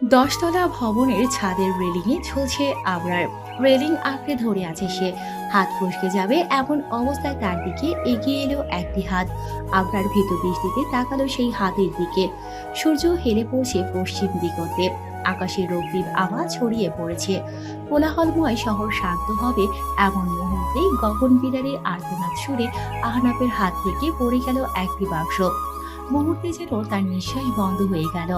10 তলা ভবনের ছাদের রেলিংয়ে ঝুলছে আবরার। রেলিং আঁকড়ে ধরে আছে সে। হাত ফসকে যাবে এমন অবস্থায় তার দিকে এগিয়ে এলো একটি হাত। আবরার ভীত দৃষ্টিতে তাকালো সেই হাতের দিকে। সূর্য হেলে পড়ছে পশ্চিম দিগন্তে। আকাশে রক্তিম আওয়াজ ছড়িয়ে পড়েছে। কোলাহলময় শহর শান্ত হবে এমন মুহূর্তেই গগন বিদারী আর্তনাদ সুরে আহনাফের হাত থেকে পড়ে গেল একটি বাক্স। মুহূর্তে যেন তার নিঃশ্বাস বন্ধ হয়ে গেল।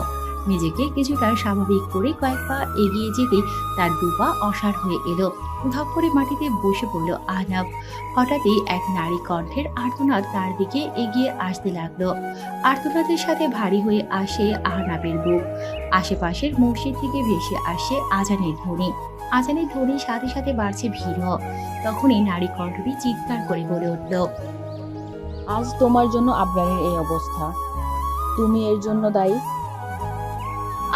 নিজেকে কিছুটা স্বাভাবিক করে কয়েক পা এগিয়ে যেতে তার দুপা অসাড় হয়ে এলো। ধপ করে মাটিতে বসে পড়ল আহনাফ। হঠাৎই এক নারী কণ্ঠের আর্তনাদ তার দিকে এগিয়ে আসতে লাগলো। আর্তনাদের সাথে ভারী হয়ে আসে আহনাফের বুক। আশেপাশের মসজিদ থেকে ভেসে আসে আজানের ধ্বনি। আজানের ধ্বনির সাথে সাথে বাড়ছে ভিড়। তখনই নারী কণ্ঠটি চিৎকার করে বলে উঠল, আজ তোমার জন্য আবরারের এই অবস্থা। তুমি এর জন্য দায়ী।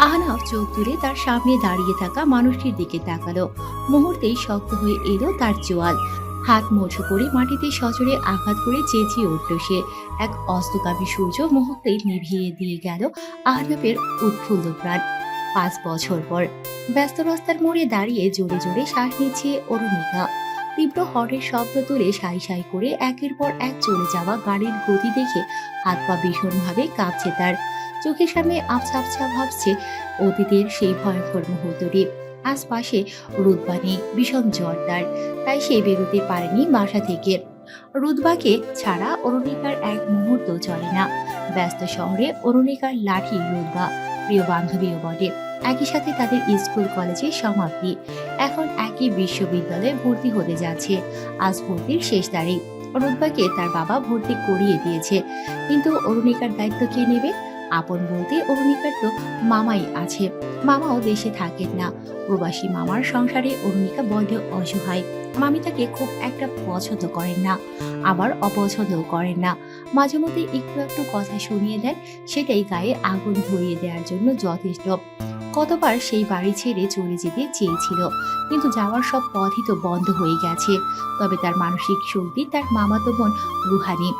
আহনাফ চোখ তুলে তার সামনে দাঁড়িয়ে থাকা মানুষটির দিকে তাকালো। মুহূর্তেই শক্ত হয়ে এলো তার চোয়াল। হাত মুঠো করে মাটিতে সজোরে আঘাত করে চেঁচিয়ে উঠল সে। এক অস্তগামী সূর্য মুহূর্তেই নিভিয়ে দিয়ে গেল আহনাফের উৎফুল্ল প্রাণ। 5 বছর পর ব্যস্ত রাস্তার মোড়ে দাঁড়িয়ে জোরে জোরে শ্বাস নিচ্ছে অরুণিকা। তীব্র হর্নের শব্দ তুলে সাই সাই করে একের পর এক চলে যাওয়া গাড়ির গতি দেখে হাত পা ভীষণভাবে কাঁপছে তার। চোখের সামনে আবছা আবছা ভাবছে অতীতের সেই ভয়ঙ্কর মুহূর্তটি। আশপাশে রুদবা নেই, ভীষণ জোরদার, তাই সে বেরোতে পারেনি বাসা থেকে। রুদবাকে ছাড়া অরুণিকার এক মুহূর্ত চলে না। ব্যস্ত শহরে অরুণিকার লাঠি রুদবা, প্রিয় বান্ধবীও বটে। একই সাথে তাদের স্কুল কলেজের সমাপ্তি। এখন একই বিশ্ববিদ্যালয়ে ভর্তি হতে যাচ্ছে। আজ ভর্তির শেষ তারিখ। রুদবাকে তার বাবা ভর্তি করিয়ে দিয়েছে, কিন্তু অরুণিকার দায়িত্ব কে নেবে? আপন বলতে অরুণিকার তো মামাই আছে। মামাও দেশে থাকেন না। প্রবাসী মামার সংসারে অরুণিকা বড্ড অসহায়। মামি তাকে খুব একটা পছন্দ করেন না, আবার অপছন্দও করেন না। মাঝে মধ্যে একটু একটু কথা শুনিয়ে দেন, সেটাই গায়ে আগুন ধরিয়ে দেওয়ার জন্য যথেষ্ট। কতবার সেই বাড়ি ছেড়ে চলে যেতে চেয়েছিল, কিন্তু যাওয়ার সব পথই তো বন্ধ হয়ে গেছে। তবে তার মানসিক শক্তি তার মামাতো বোন রুহানি।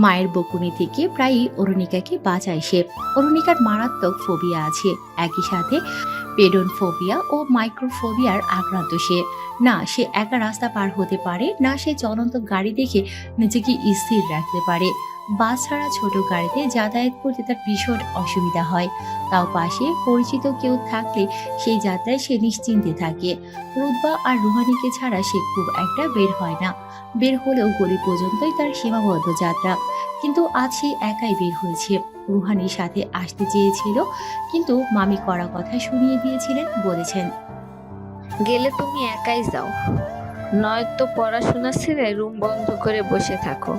মায়ের বকুনি থেকে প্রায়ই অরুণিকাকে বাঁচায় সে। অরুণিকার মারাত্মক ফোবিয়া আছে, একই সাথে পেডন ফোবিয়া ও মাইক্রোফোবিয়ার আক্রান্ত সে। না সে একা রাস্তা পার হতে পারে, না সে চলন্ত গাড়ি দেখে নিজেকে স্থির রাখতে পারে। বাস ছাড়া ছোট গাড়িতে যাতায়াত করতে তার ভীষণ অসুবিধা হয়। তাও পাশে পরিচিত কেউ থাকলে সেই যাত্রায় সে নিশ্চিন্তে থাকে। রুদবা আর রুহানিকে ছাড়া সে খুব একটা বের হয় না। বের হলেও গলি পর্যন্তই তার সীমাবদ্ধ যাত্রা। কিন্তু আজ সে একাই বের হয়েছে। রুহানির সাথে আসতে চেয়েছিল, কিন্তু মামি কড়া কথা শুনিয়ে দিয়েছিলেন। বলেছেন, গেলে তুমি একাই যাও, নয়তো পড়াশোনা ছেড়ে রুম বন্ধ করে বসে থাকো।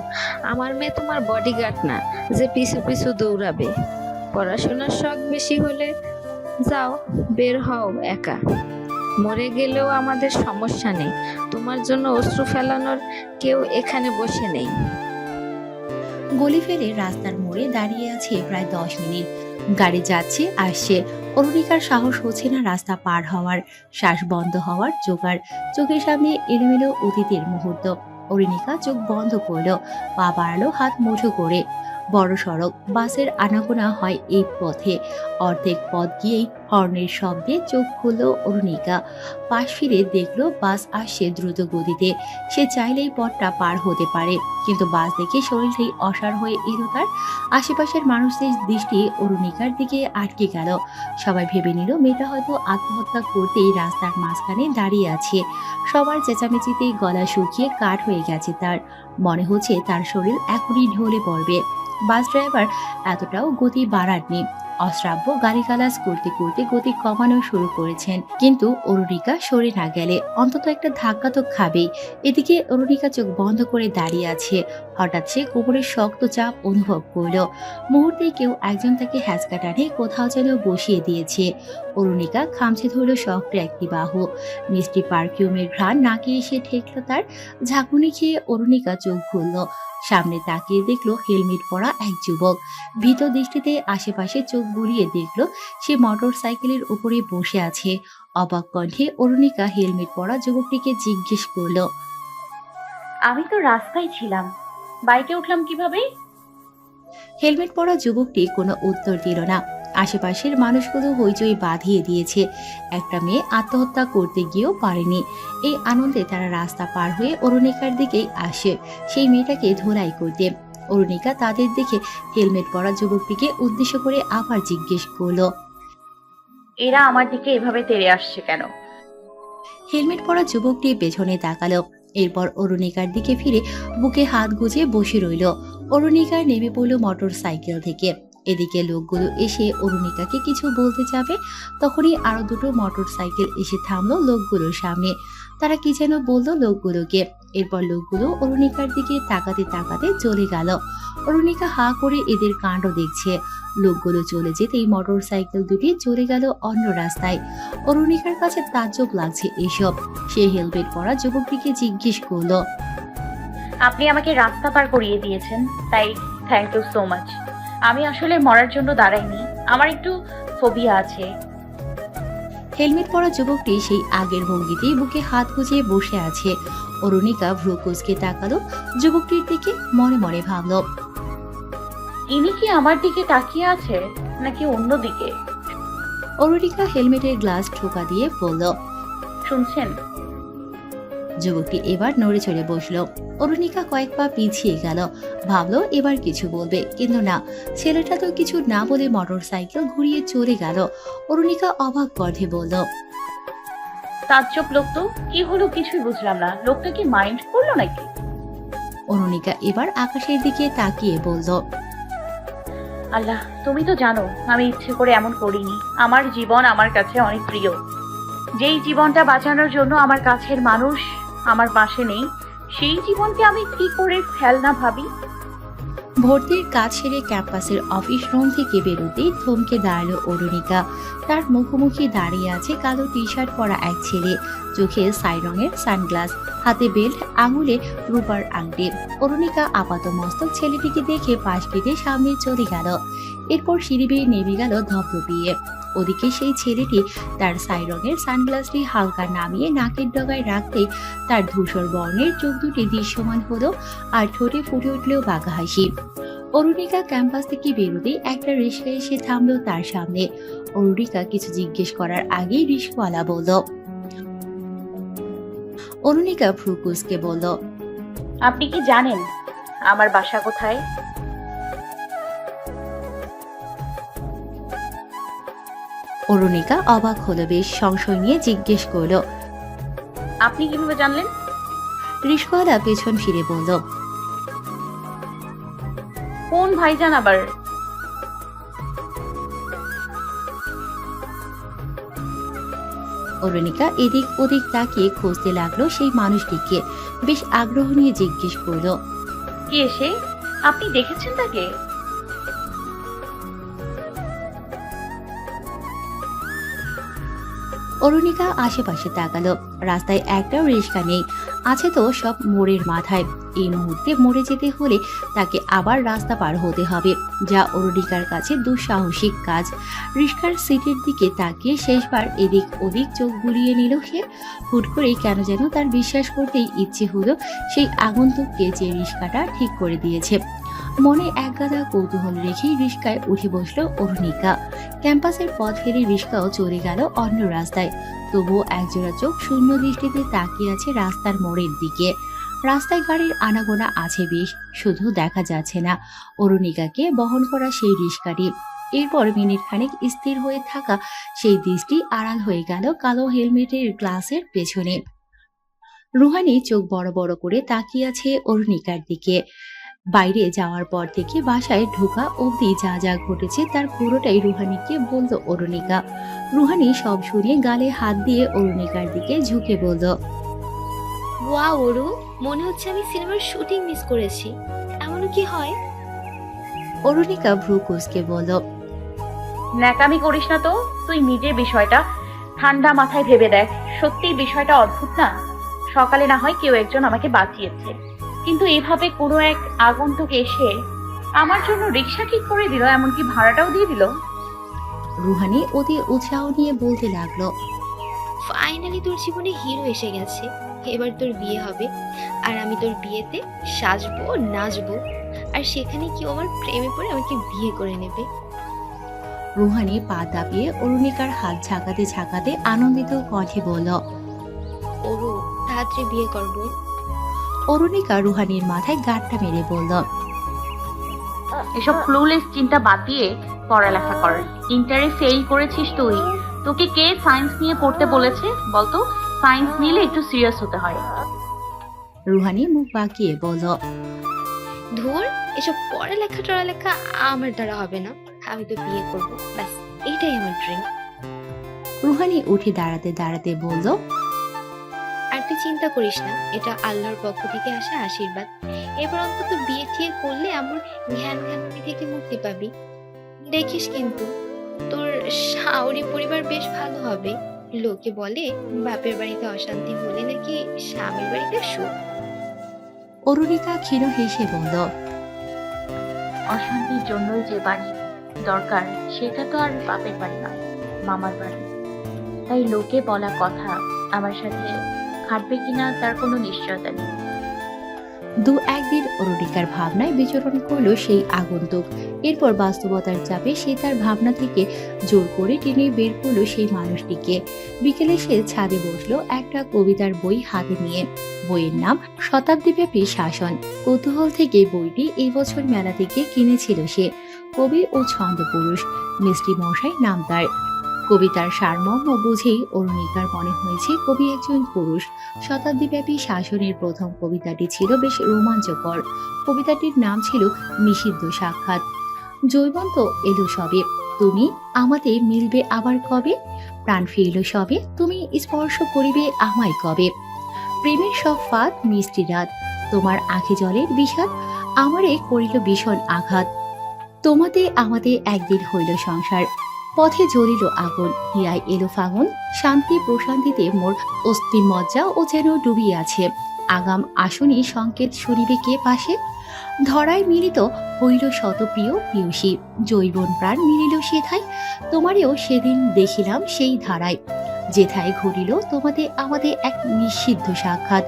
আমার মেয়ে তোমার বডিগার্ড না যে পিছু পিছু দৌড়াবে। পড়াশোনার শখ বেশি হলে যাও, বের হও একা। মরে গেলেও আমাদের সমস্যা নেই, তোমার জন্য অশ্রু ফেলানোর কেউ এখানে বসে নেই। গলি ফেলে রাস্তার মোড়ে দাঁড়িয়ে আছে প্রায় 10 মিনিট। গাড়ি যাচ্ছে আসছে। অরুণিকার সাহস হচ্ছে না রাস্তা পার হওয়ার, শ্বাস বন্ধ হওয়ার জোগাড়। চোখের সামনে এলোমেলো অতীতের মুহূর্ত। অরুণিকা চোখ বন্ধ করলো, পা বাড়ালো হাত মুঠো করে। বড় সড়ক, বাসের আনাগোনা হয় এই পথে। অর্ধেক পথ গিয়েই হর্নের শব্দে চোখ খুলল অরুণিকা। পাশ ফিরে দেখলো বাস আসছে দ্রুত গতিতে। সে চাইলেই পথটা পার হতে পারে, কিন্তু বাস দেখে শরীরটাই অসাড় হয়ে এলো তার। আশেপাশের মানুষদের দৃষ্টি অরুণিকার দিকে আটকে গেল। সবাই ভেবে নিল মেয়েটা হয়তো আত্মহত্যা করতেই রাস্তার মাঝখানে দাঁড়িয়ে আছে। সবার চেঁচামেচিতেই গলা শুকিয়ে কাঠ হয়ে গেছে তার। মনে হচ্ছে তার শরীর এখনই ঢলে পড়বে। বাস ড্রাইভার এতটাও গতি বাড়াননি। অশ্রাব্য গালিগালাজ করতে করতে গতি কমানো শুরু করেছেন, কিন্তু অরুণিকা সরে না গেলে অন্তত একটা ধাক্কা তো খাবেই। এদিকে অরুণিকা চোখ বন্ধ করে দাঁড়িয়ে আছে। হঠাৎ সে কোমরের শক্ত চাপ অনুভব করলো। মুহূর্তেই কেউ একজন তাকে হ্যাচকা টানে কোথাও যেন বসিয়ে দিয়েছে। অরুণিকা খামচে ধরল শক্ত একটি বাহু। মিষ্টি পারফিউমের ঘ্রাণ নাকে এসে ঠেকলো তার। ঝাঁকুনি খেয়ে অরুণিকা চোখ খুলল। সামনে তাকিয়ে দেখলো হেলমেট পরা এক যুবক। ভীত দৃষ্টিতে আশেপাশে চোখ বুলিয়ে দেখলো সে মোটর সাইকেলের উপরে বসে আছে। অবাক কণ্ঠে অরুণিকা হেলমেট পরা যুবকটিকে জিজ্ঞেস করলো, আমি তো রাস্তায় ছিলাম, বাইকে উঠলাম কিভাবে? হেলমেট পরা যুবকটি কোনো উত্তর দিল না। আশেপাশের মানুষগুলো হইচই বাঁধিয়ে দিয়েছে। একটা মেয়ে আত্মহত্যা করতে গিয়েও পারেনি। এই আনন্দে তারা রাস্তা পার হয়ে অরুণিকার দিকেই আসে সেই মেয়েটাকে ধোলাই করতে। অরুণিকা তাদের দেখে হেলমেট পরা যুবকটিকে উদ্দেশ্য করে আবার জিজ্ঞেস করলো, এরা আমার দিকে এভাবে তেড়ে আসছে কেন? হেলমেট পরা যুবকটি পেছনে তাকালো, এরপর অরুণিকার দিকে ফিরে বুকে হাত গুজে বসে রইল। অরুণিকা নেমে পড়ল মোটর সাইকেল থেকে। এদিকে লোকগুলো এসে অরুণিকাকে কিছু বলতে যাবে, তখনই আরো দুটো মোটর সাইকেল এসে থামলো লোকগুলোর সামনে। তারা কি যেন বললো লোকগুলোকে। এরপর লোকগুলো অরুণিকার দিকে তাকাতে তাকাতে চলে গেল। অরুণিকা হা করে এদের কাণ্ড দেখছে। লোকগুলো চলে যেতেই মোটর সাইকেল দুটি চলে গেল অন্য রাস্তায়। অরুণিকার কাছে তাজ্জব লাগছে এসব। সে হেলমেট পরা যুবকটিকে জিজ্ঞেস করলো, আপনি আমাকে রাস্তা পার করিয়ে দিয়েছেন, তাই থ্যাংক ইউ সো মাচ। আমি আসলে মরার জন্য দাঁড়াইনি, আমার একটু ফোবিয়া আছে। হেলমেট পরা যুবকটি সেই আগের ভঙ্গিতেই বুকে হাত গুজিয়ে বসে আছে। অরুণিকা ভ্রু কুঁচকে তাকালো যুবকটির দিকে, মনে মনে ভাবলো, ইনি কি আমার দিকে তাকিয়ে আছে নাকি অন্য দিকে? অরুণিকা হেলমেটের গ্লাস ঠোকা দিয়ে বলল। শুনছেন? যুবকটি এবার নড়ে চড়ে বসলো। অরুণিকা কয়েক পা পিছিয়ে গেল, ভাবলো এবার কিছু বলবে, কিন্তু না, ছেলেটা তো কিছু না বলে মোটর সাইকেল ঘুরিয়ে চলে গেল। অরুণিকা অবাক কণ্ঠে বলল, তাজ্জব লোক তো, কি হলো কিছুই বুঝলাম না। লোকটা কি মাইন্ড করলো নাকি? অরুণিকা এবার আকাশের দিকে তাকিয়ে বলল, আল্লাহ, তুমি তো জানো আমি ইচ্ছে করে এমন করিনি। আমার জীবন আমার কাছে অনেক প্রিয়। যেই জীবনটা বাঁচানোর জন্য আমার কাছের মানুষ আমার পাশে নেই, সেই জীবনকে আমি কি করে ফেলনা ভাবি। ভর্তির কাজ সেরে ক্যাম্পাসের অফিস রুম থেকে বেরোতেই থমকে দাঁড়ালো অরুণিকা। তার মুখোমুখি দাঁড়িয়ে আছে কালো টি শার্ট পরা এক ছেলে, চোখে ছাই রঙের সানগ্লাস, হাতে বেল্ট, আঙুলে রূপার আংটি। অরুণিকা আপাতমস্তক ছেলেটিকে দেখে পাশ কেটে সামনে চলে গেল। এরপর সিঁড়ি বেয়ে নেমে গেল ধপধপিয়ে। ওদিকে সেই ছেলেটি তার ছাই রঙের সানগ্লাসটি হালকা নামিয়ে নাকের ডগায় রাখতেই তার ধূসর বর্ণের চোখ দুটি দৃশ্যমান হলো, আর ঠোঁটে ফুটে উঠলেও বাঁকা হাসি। অরুণিকা ক্যাম্পাস থেকে বেরোতেই একটা রিক্সা এসে থামলো তার সামনে। অরুণিকা কিছু জিজ্ঞেস করার আগেই রিক্সাওয়ালা বলল। অরুণিকা ভ্রু কুঁচকে বলল, আপনি কি জানেন আমার বাসা কোথায়? অরুণিকা অবাক হলো, বেশ সংশয় নিয়ে জিজ্ঞেস করলো। আপনি কিভাবে জানলেন? রিক্সাওয়ালা পেছন ফিরে বলল, কোন ভাইজান আবার? অরুণিকা এদিক ওদিক তাকিয়ে খুঁজতে লাগলো সেই মানুষটিকে। বেশ আগ্রহ নিয়ে জিজ্ঞেস করলো, কে এসে? আপনি দেখেছেন তাকে? অরুণিকা আশেপাশে তাকালো। রাস্তায় একটাও রিক্সা নেই, আছে তো সব মোড়ের মাথায়। এই মুহূর্তে মোড়ে যেতে হলে তাকে আবার রাস্তা পার হতে হবে, যা অরুণিকার কাছে দুঃসাহসিক কাজ। রিক্সার সিটের দিকে তাকিয়ে শেষবার এদিক ওদিক চোখ বুলিয়ে নিল সে। হুট করেই কেন যেন তার বিশ্বাস করতেই ইচ্ছে হলো সেই আগন্তুককে যে রিক্সাটা ঠিক করে দিয়েছে। মনে একগাদা কৌতূহল রেখেই রিক্সায় উঠে বসলো অরুণিকা। ক্যাম্পাসের পথ ফেরে রিক্সাও চলে গেল অন্য রাস্তায়। তবুও একজোড়া চোখ শূন্য দৃষ্টিতে তাকিয়ে আছে রাস্তার মোড়ের দিকে। রাস্তায় গাড়ির আনাগোনা আছে বেশ, শুধু দেখা যাচ্ছে না অরুণিকাকে বহন করা সেই রিক্সাটি। এরপর মিনিট খানেক স্থির হয়ে থাকা সেই দৃষ্টি আড়াল হয়ে গেল কালো হেলমেটের গ্লাসের পেছনে। রুহানি চোখ বড় বড় করে তাকিয়ে আছে অরুণিকার দিকে। বাইরে যাওয়ার পর থেকে বাসায় ঢোকা অবধি যা যা ঘটেছে তার পুরোটাই রুহানিকে বলল অরুণিকা। রুহানি সব শুনে গালে হাত দিয়ে অরুণিকার দিকে ঝুঁকে বলল, ওয়াও অরু, মনে হচ্ছে আমি সিনেমার শুটিং মিস করেছি। এমনও কি হয়? অরুণিকা ভ্রু কুঁচকে বলল, ন্যাকামি করিস না তো। তুই নিজে বিষয়টা ঠান্ডা মাথায় ভেবে দেখ। সত্যি বিষয়টা অদ্ভুত না? সকালে না হয় কেউ একজন আমাকে বাঁচিয়েছে, কিন্তু এভাবে কোনো এক আগন্তুক এসে আমার জন্য রিক্সা ঠিক করে দিল, এমনকি ভাড়াটাও দিয়ে দিল। রুহানি অতি উৎসাহ নিয়ে বলতে লাগলো, ফাইনালি তোর জীবনে হিরো এসে গেছে। এবার তোর বিয়ে হবে, আর আমি তোর বিয়েতে সাজবো, নাচবো, আর সেখানে কেউ আমার প্রেমে পড়ে আমাকে বিয়ে করে নেবে। রুহানি পা দাপিয়ে অরুণিকার হাত ঝাঁকাতে ঝাঁকাতে আনন্দিত কণ্ঠে বলল। ওরু, তাড়াতাড়ি বিয়ে করবো। অরুণিকা রুহানির মাথায় গাঁটটা মেরে বলল। এসব ক্লুলেস চিন্তা বাদ দিয়ে পড়ালেখা কর। ইন্টারে ফেল করেছিস তুই। তোকে কে সায়েন্স নিয়ে পড়তে বলেছে বলতো? সায়েন্স নিলে একটু সিরিয়াস হতে হয়। রুহানি মুখ বাঁকিয়ে বলল। ধুর, এসব পড়ালেখা আমার দ্বারা হবে না। আমি তো বিয়ে করবো, ব্যাস এইটাই আমার ড্রিম। রুহানি উঠে দাঁড়াতে দাঁড়াতে বলল। আর তুই চিন্তা করিস না, এটা আল্লাহর পক্ষ থেকে আসা আশীর্বাদ। এবার অন্তত বিয়ে টিয়ে করলে আমার ঘ্যানঘ্যানি থেকে মুক্তি পাবি। দেখিস কিন্তু তোর শাওরি পরিবার বেশ ভালো হবে। লোকে বলে বাপের বাড়িতে অশান্তি হলে নাকি স্বামীর বাড়িতে সুখ। অরুণিকা ক্ষীণ হেসে বলল। অশান্তির জন্যই যে বাড়ি দরকার, সেটা তো আর বাপের বাড়ি নয়, মামার বাড়ি। তাই লোকে বলা কথা আমার সাথে খাটবে কিনা তার কোনো নিশ্চয়তা নেই। দু একদিন অরুণিকার ভাবনায় বিচরণ করলো সেই আগন্তুক। এরপর বাস্তবতার চাপে সে তার ভাবনা থেকে জোর করে টেনে বের করলো সেই মানুষটিকে। বিকেলে সে ছাদে বসলো একটা কবিতার বই হাতে নিয়ে। বইয়ের নাম শতাব্দীব্যাপী শাসন। কৌতূহল থেকে বইটি এই বছর মেলা থেকে কিনেছিল সে। কবি ও ছন্দপুরুষ মিষ্টি মশাই নাম তার। কবিতার সারমর্ম বুঝেই অরুণিকার মনে হয়েছে কবি একজন পুরুষ। শতাব্দীব্যাপী শাসনের প্রথম কবিতাটি ছিল বেশ রোমাঞ্চকর। কবিতাটির নাম ছিল নিষিদ্ধ সাক্ষাৎ। জৈবন্ত এলো সবে, তুমি আমাতে মিলবে আবার কবে? প্রাণ ফিরল সবে, তুমি স্পর্শ করিবে আমায় কবে? প্রেমের সব ফাঁদ মিষ্টি রাত, তোমার আঁখি জলের বিষাদ, আমারে করিল ভীষণ আঘাত। তোমাতে আমাতে একদিন হইল সংসার, পথে জ্বলিল আগুন, হিয়ায় এলো ফাগুন, শান্তি প্রশান্তিতে মোর অস্থি মজ্জা ও যেন ডুবিয়াছে। আগাম আসনি সংকেত শুনিবে কে পাশে? ধরায় মিলিত হইল শতপ্রিয় প্রিয়সী, জৈবন প্রাণ মিলিল সেথায়, তোমারেও সেদিন দেখিলাম সেই ধারায়, যেথায় ঘটিল তোমাতে আমাদের এক নিষিদ্ধ সাক্ষাৎ।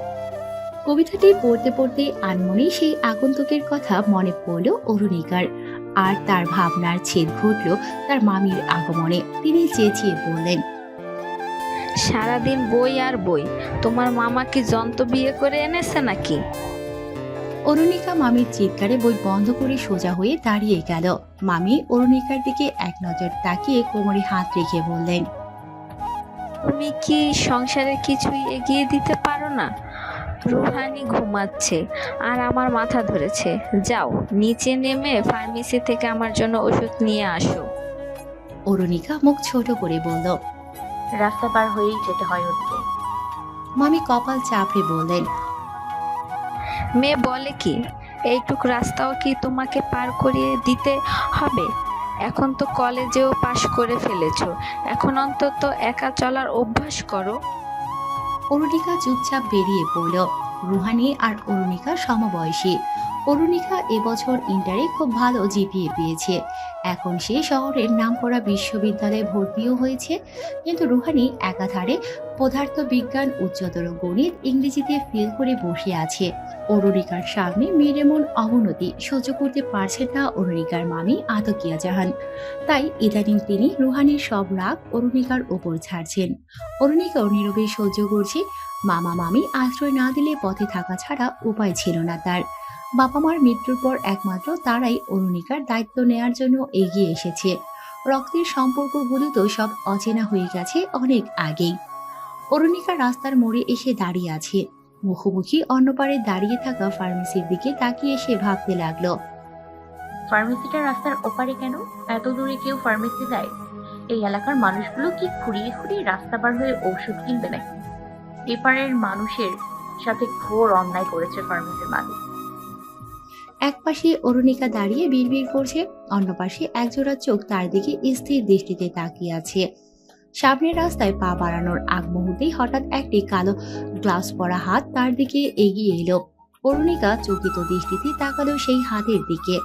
কবিতাটি পড়তে পড়তে আনমনেই সেই আগন্তুকের কথা মনে পড়ল অরুণিকার। আর তার ভাবনার ছেদ ঘটল তার মামির আগমনে। তিনি চেঁচিয়ে বললেন। সারাদিন বই আর বই, তোমার মামা কি যন্ত্র বিয়ে করে এনেছে নাকি? অরুণিকা মামির চিৎকারে বই বন্ধ করে সোজা হয়ে দাঁড়িয়ে গেল। মামি অরুণিকার দিকে এক নজর তাকিয়ে কোমরে হাত রেখে বললেন। তুমি কি সংসারে কিছুই এগিয়ে দিতে পারো না? রুহানি ঘুমাচ্ছে আর আমার মাথা ধরেছে। যাও নিচে নেমে ফার্মেসি থেকে আমার জন্য ওষুধ নিয়ে আসো। অরুণিকা মুখ ছোট করে বলল। রাস্তা পার হয়েই যেতে হয় ওদিকে। মামি কপাল চাপড়ে বললেন। মেয়ে বলে কি, এইটুক রাস্তাও কি তোমাকে পার করিয়ে দিতে হবে? এখন তো কলেজেও পাশ করে ফেলেছো, এখন অন্তত একা চলার অভ্যাস করো। অরুণিকা চুপচাপ বেরিয়ে পড়ল। রুহানি আর অরুণিকা সমবয়সী। অরুণিকা এবছর ইন্টারে খুব ভালো জিপিএ পেয়েছে। এখন সে শহরের নামকরা বিশ্ববিদ্যালয়ে ভর্তিও হয়েছে। কিন্তু রুহানি একাধারে পদার্থ বিজ্ঞান, উচ্চতর গণিত, ইংরেজিতে ফেল করে বসে আছে। অরুণিকার সামনে মেয়ের এমন অবনতি সহ্য করতে পারছেন না অরুণিকার মামি আতকিয়া জাহান। তাই ইদানিং তিনি রুহানির সব রাগ অরুণিকার ওপর ছাড়ছেন। অরুণিকাও নীরবে সহ্য করছে। মামা মামি আশ্রয় না দিলে পথে থাকা ছাড়া উপায় ছিল না তার। বাবা মার মৃত্যুর পর একমাত্র তারাই অরুণিকার দায়িত্ব নেয়ার জন্য এগিয়ে এসেছে। রক্তের সম্পর্কগুলো তো সব অচেনা হয়ে গেছে অনেক আগেই। অরুণিকা রাস্তার মোড়ে এসে দাঁড়িয়ে আছে। মুখোমুখি অন্য পারে দাঁড়িয়ে থাকা ফার্মেসির দিকে তাকিয়ে সে ভাবতে লাগলো। ফার্মেসিটা রাস্তার ওপারে কেন? এত দূরে কেউ ফার্মেসি যায়? এই এলাকার মানুষগুলো কি খুঁড়িয়ে খুঁড়িয়ে রাস্তা পার হয়ে ঔষধ কিনবে নাকি? এপারের মানুষের সাথে ঘোর অন্যায় করেছে ফার্মেসির মালিক। এক পাশে অরুণিকা দাঁড়িয়ে বিড়বিড় করছে, অন্য পাশে একজোড়া চোখ তার দিকে স্থির দৃষ্টিতে তাকিয়ে আছে। সামনের রাস্তায় পা বাড়ানোর আগ মুহূর্তেই হঠাৎ একটি কালো গ্লাভস পরা হাত তার দিকে এগিয়ে এলো। অরুণিকা চকিত দৃষ্টিতে তাকালো সেই হাতের দিকে।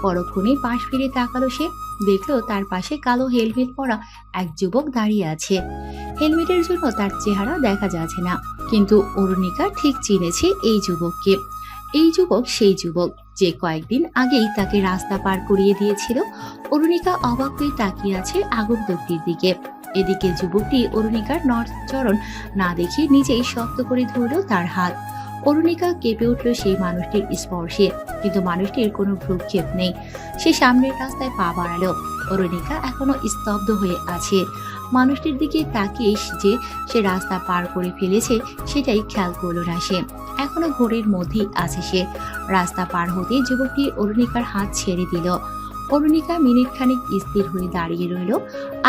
পরক্ষণে পাশ ফিরে তাকালো সে, দেখলো তার পাশে কালো হেলমেট পরা এক যুবক দাঁড়িয়ে আছে। হেলমেটের জন্য তার চেহারা দেখা যাচ্ছে না, কিন্তু অরুণিকা ঠিক চিনেছে এই যুবককে। এই যুবক সেই যুবক যে কয়েকদিন আগেই তাকে রাস্তা পার করিয়ে দিয়েছিল। অরুণিকা অবাক হয়ে তাকিয়ে আছে আগন্তুকটির দিকে। এদিকে যুবকটি অরুণিকার নড়চড়ন না দেখে নিজেই শক্ত করে ধরল তার হাত। অরুণিকা কেঁপে উঠল সেই মানুষটির স্পর্শে, কিন্তু মানুষটির কোনো ভ্রুক্ষেপ নেই। সে সামনের রাস্তায় পা বাড়ালো। অরুণিকা এখনো স্তব্ধ হয়ে আছে। মানুষটির দিকে তাকিয়ে যে সে রাস্তা পার করে ফেলেছে সেটাই খেয়াল করলো না সে। এখনো ঘোরের মধ্যেই আছে সে। রাস্তা পার হতে যুবকটি অরুণিকার হাত ছেড়ে দিল। অরুণিকা মিনিট খানিক স্থির হয়ে দাঁড়িয়ে রইল।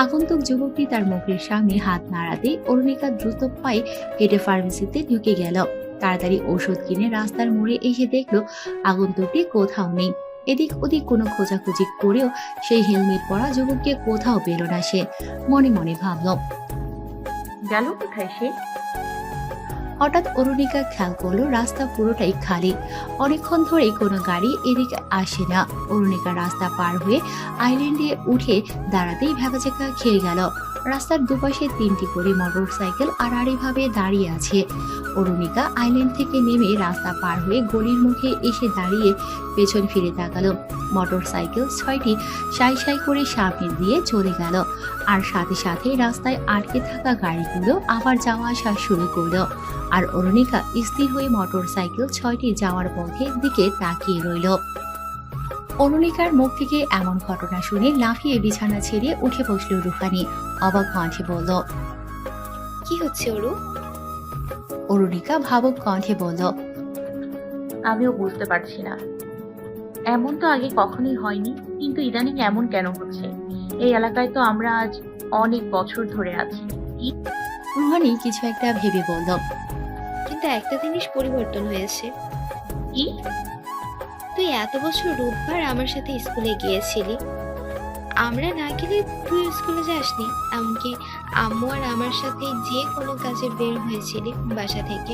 আগন্তুক যুবকটি তার মুখের সামনে হাত নাড়াতে অরুণিকা দ্রুত পায়ে হেঁটে ফার্মেসিতে ঢুকে গেল। তাড়াতাড়ি ওষুধ কিনে রাস্তার মোড়ে এসে দেখলো আগন্তুকটি কোথাও নেই। এদিক ওদিক কোনো খোঁজাখুঁজি করেও সেই হেলমেট পরা যুবককে কোথাও পেল না সে। মনে মনে ভাবল, গেল কোথায় সে? হঠাৎ অরুণিকা খেয়াল করলো রাস্তা পুরোটাই খালি। অনেকক্ষণ ধরেই কোনো গাড়ি এদিকে আসে না। অরুণিকা রাস্তা পার হয়ে আইল্যান্ডে উঠে দাঁড়াতেই ভ্যাবাচ্যাকা খেয়ে গেল। রাস্তার দুপাশে 3টি করে মোটর সাইকেল আড়াআড়িভাবে দাঁড়িয়ে আছে। অরুণিকা আইল্যান্ড থেকে নেমে রাস্তা পার হয়ে গলির মুখে এসে দাঁড়িয়ে পেছন ফিরে তাকালো। মোটর সাইকেল 6টি সাই সাই করে সামনে দিয়ে চলে গেল। আর সাথে সাথে রাস্তায় আটকে থাকা গাড়িগুলো আবার যাওয়া আসা শুরু করলো। আর অরুণিকা স্থির হয়ে মোটর সাইকেল 6টি যাওয়ার পথের দিকে তাকিয়ে রইল। অরুণিকার মুখ থেকে এমন ঘটনা শুনে লাফিয়ে বিছানা ছেড়ে উঠে বসল রুহানি। অবাক কণ্ঠে বলল, কি হচ্ছে ওরু? অরুণিকা ভাবুক কণ্ঠে বলল, আমিও বুঝতে পারছি না। এমন তো আগে কখনোই হয়নি, কিন্তু ইদানিং এমন কেন হচ্ছে? এই এলাকায় তো আমরা আজ অনেক বছর ধরে আছি। রুহানি কিছু একটা ভেবে বলল, কিন্তু একটা জিনিস পরিবর্তন হয়েছে। কি? তুই এত বছর রোববার আমার সাথে স্কুলে গিয়েছিলি। আমরা না গেলে তুই স্কুলে যাসনি। এমনকি আম্মু আর আমার সাথে যে কোনো কাজে বের হয়েছিলি বাসা থেকে।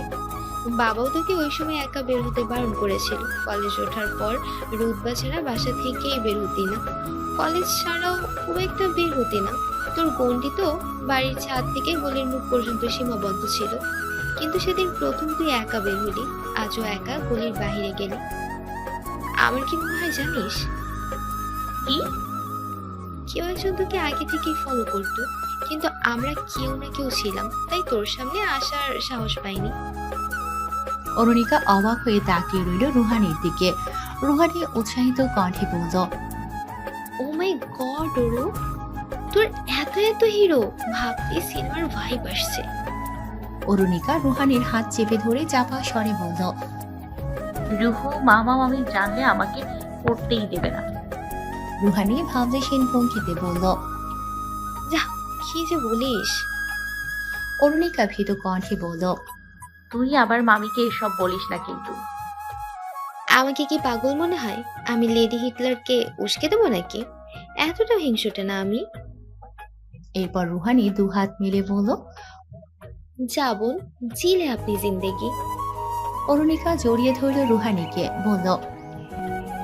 বাবাও তোকে ওই সময় একা বের হতে বারণ করেছিল। কলেজ ওঠার পর রোববার ছাড়া বাসা থেকেই বের হতি না। কলেজ ছাড়াও খুব একটা বের হতি না। তোর গণ্ডি তো বাড়ির ছাদ থেকে গলির মুখ পর্যন্ত সীমাবদ্ধ ছিল। কিন্তু সেদিন প্রথম তুই একা বের হলি, আজও একা গলির বাহিরে গেলি। আমার কি মনে হয় জানিস? কি? কেউ একজন তোকে আগে থেকেই ফলো করতো, কিন্তু আমরা কেউ না কেউ ছিলাম, তাই তোর সামনে আসার সাহস পাইনি। অরুণিকা অবাক হয়ে তাকিয়ে রইল রুহানির দিকে। রুহানি উৎসাহিত কণ্ঠে বলল, ও মাই গড ওরু, তোর এত এত হিরো! ভাবতে সিনেমার ভাইব আসছে। অরুণিকা রুহানির হাত চেপে ধরে চাপা স্বরে বলল, রুহু মামা মামি জানলে আমাকে পড়তেই দেবে না। রুহানি ভাবলেশীন ভঙ্গিতে বলল, কি যে বলিস! অরুণিকা ভীত কণ্ঠে বলল, তুই আবার মামিকে এসব বলিস না কিন্তু। আমাকে কি পাগল মনে হয়? আমি লেডি হিটলারকে উস্কে দেবো নাকি? এতটা হিংসুটে না আমি। এরপর রুহানি দুহাত মিলে বলল, যাবন জিলে আপনি জিন্দেগি। অরুণিকা জড়িয়ে ধরল রুহানিকে, বলল,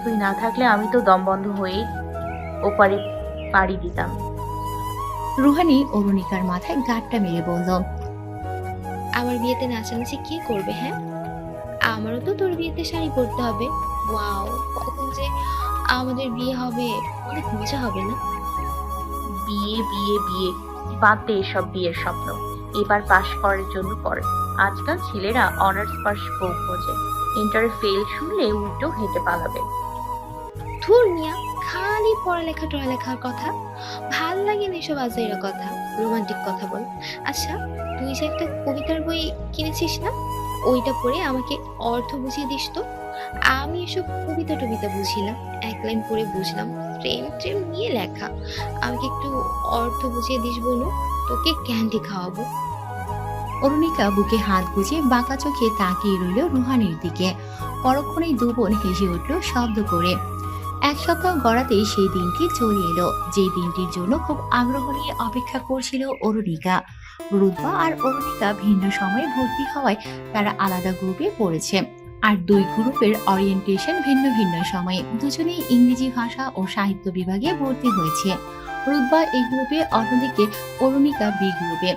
তুই না থাকলে আমি তো দম বন্ধ হয়ে ওপারে পাড়ি দিতাম। রুহানি অরুণিকার মাথায় গাঁটটা মেরে বলল, আমার বিয়েতে নাচানাচি কে করবে? হ্যাঁ, আমারও তো তোর বিয়েতে শাড়ি পরতে হবে। ওয়াও, কখন যে আমাদের বিয়ে হবে! অনেক মজা হবে না? বিয়ে বিয়ে বিয়ে বাদ দে এসব বিয়ের স্বপ্ন। এবার পাশ করার জন্য পড়। আজকাল ছেলেরা অনার্স পাস বউ খোঁজে। ইন্টারে ফেল শুনলে উল্টো হেঁটে পালাবে। ধুর মিয়া, খালি পড়ালেখা টড়ালেখার কথা। ভাল লাগে না এসব আজাইরা কথা। রোমান্টিক কথা বল। আচ্ছা, তুই যে একটা কবিতার বই কিনেছিস না, ওইটা পড়ে আমাকে অর্থ বুঝিয়ে দিস তো। আমি এসব কবিতা টবিতা বুঝি না, এক লাইন পড়ে বুঝলাম। প্রেম ট্রেম নিয়ে লেখা। আমাকে একটু অর্থ বুঝিয়ে দিস বনু, তোকে ক্যান্ডি খাওয়াবো। অরুণিকা বুকে হাত গুজে বাঁকা চোখে তাকিয়ে রইল রুহানির দিকে। পরক্ষণেই দুবোন হেসে উঠল শব্দ করে। এক সপ্তাহ গড়াতেই সেই দিনটি চলে এলো, যে দিনটির জন্য খুব আগ্রহ নিয়ে অপেক্ষা করছিল অরুণিকা। রুদ্বা আর অরুণিকা ভিন্ন সময়ে ভর্তি হওয়ায় তারা আলাদা গ্রুপে পড়েছে। আর দুই গ্রুপের অরিয়েন্টেশন ভিন্ন ভিন্ন সময়ে। দুজনেই ইংরেজি ভাষা ও সাহিত্য বিভাগে ভর্তি হয়েছে। রুদ্বা এই গ্রুপে, অন্যদিকে অরুণিকা বি গ্রুপে।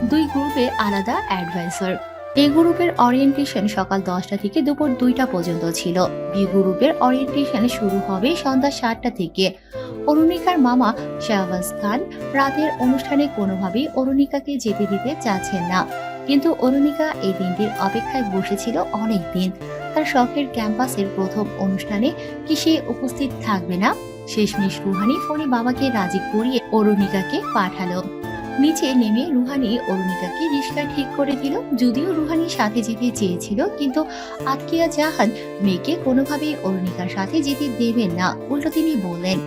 দুই গ্রুপে আলাদা অ্যাডভাইসার। এ গ্রুপের ওরিয়েন্টেশন সকাল 10টা থেকে দুপুর 2টা পর্যন্ত ছিল। বি গ্রুপের ওরিয়েন্টেশন শুরু হবে সন্ধ্যা 7টা থেকে। অরুণিকার মামা শাহবাজ খান রাতের অনুষ্ঠানে কোনোভাবেই অরুণিকাকে যেতে দিতে চাচ্ছেন না, কিন্তু অরুণিকা এই দিনটির অপেক্ষায় বসেছিল অনেক দিন। তার শখের ক্যাম্পাসের প্রথম অনুষ্ঠানে কি সে উপস্থিত থাকবে না? শেষমেশ রুহানি ফোনে বাবাকে রাজি করিয়ে অরুণিকাকে পাঠালো। নিচে নেমে রুহানি অরুণিকাকে রিক্সা ঠিক করে দিল। যদিও রুহানি সাথে যেতে চেয়েছিল, কিন্তু আতকিয়া জাহান মেয়েকে কোনোভাবেই অরুণিকার সাথে যেতে দেবেন না। উল্টো তিনি বললেন,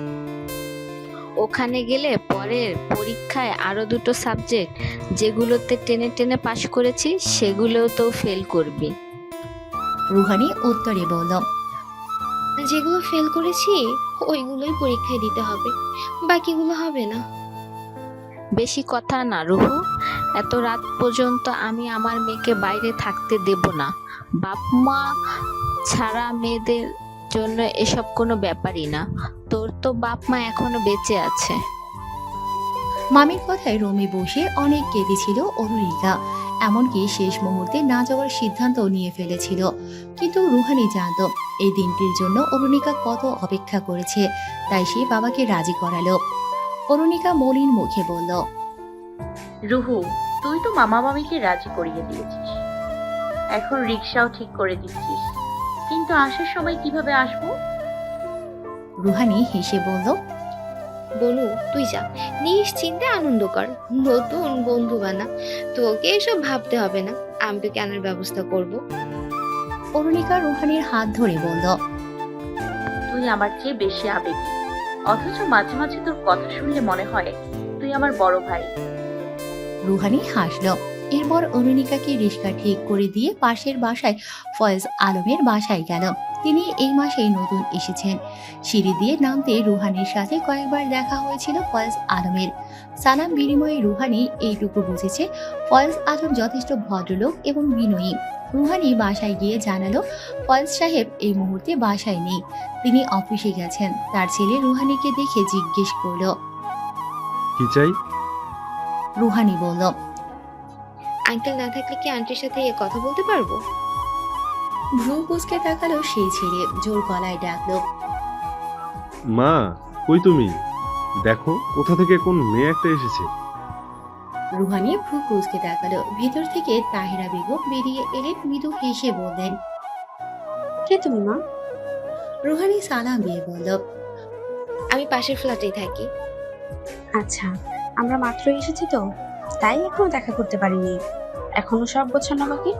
ওখানে গেলে পরের পরীক্ষায় আরো 2টো সাবজেক্ট যেগুলোতে টেনে টেনে পাশ করেছি সেগুলোও তো ফেল করবি। রুহানি উত্তরে বলল, যেগুলো ফেল করেছি ওইগুলোই পরীক্ষায় দিতে হবে, বাকিগুলো হবে না। বেশি কথা না রুহু, এত রাত পর্যন্ত আমি আমার মেয়েকে বাইরে থাকতে দেব না। বাপ মা ছাড়া মেয়েদের জন্য এসব কোনো ব্যাপারই না। তোর তো বাপ মা এখনো বেঁচে আছে। মামির কথায় রুমে বসে অনেক কেঁদেছিল অরুণিকা। এমনকি শেষ মুহূর্তে না যাওয়ার সিদ্ধান্ত নিয়ে ফেলেছিল। কিন্তু রুহানি জানত এই দিনটির জন্য অরুণিকা কত অপেক্ষা করেছে, তাই সে বাবাকে রাজি করালো। অরুণিকা মলিন মুখে বলল, রুহু, তুই তো মামা মামিকে রাজি করিয়ে দিয়েছিস, এখন রিক্সাও ঠিক করে দিচ্ছিস, কিন্তু আসার সময় কিভাবে আসবো? রুহানি হেসে বলল, বনু তুই যা, নিশ্চিন্তে আনন্দ কর, নতুন বন্ধু বানা, তোকে এসব ভাবতে হবে না, আমি তো কেনার ব্যবস্থা করব। অরুণিকা রুহানির হাত ধরে বলল, তুই আমার চেয়ে বেশি আবেগী, অথচ মাঝে মাঝে তোর কথা শুনলে মনে হয় তুই আমার বড় ভাই। রুহানি হাসল। এরপর অরুণিকাকে রিক্সা ঠিক করে দিয়ে পাশের বাসায় ফয়েজ আলমের বাসায় গেল। তিনি এই মাসেই নতুন এসেছেন। সিঁড়ি দিয়ে নামতে রুহানির সাথে কয়েকবার দেখা হয়েছিল ফয়েজ আলমের। সালাম বিনিময়ে রুহানি এইটুকু বুঝেছে ফয়েজ আলম যথেষ্ট ভদ্রলোক এবং বিনয়ী। রুহানি বাসায় গিয়ে জানালো ফয়েজ সাহেব এই মুহূর্তে বাসায় নেই, তিনি অফিসে গেছেন। তার ছেলে রুহানিকে দেখে জিজ্ঞেস করলো, কি চাই? রুহানি বলল, আঙ্কেল না থাকলে কি আন্টির সাথে কথা বলতে পারবো? ভ্রু কুঁচকে তাকালো সেই ছেলে, জোর গলায় ডাকলো, মা, কই তুমি? দেখো কোথা থেকে কোন মেয়ে একটা এসেছে। রুহানি ভ্রু কুঁচকে তাকালো। ভেতর থেকে তাহিরা বেগম বেরিয়ে এলেন। মৃদু হেসে বললেন, কে তুমি মা? রুহানি সালাম দিয়ে বলল, আমি পাশের ফ্ল্যাটেই থাকি। আচ্ছা, আমরা মাত্র এসেছি তো, তাই এখনো দেখা করতে পারিনি। এখনো সব গোছানো বাকি।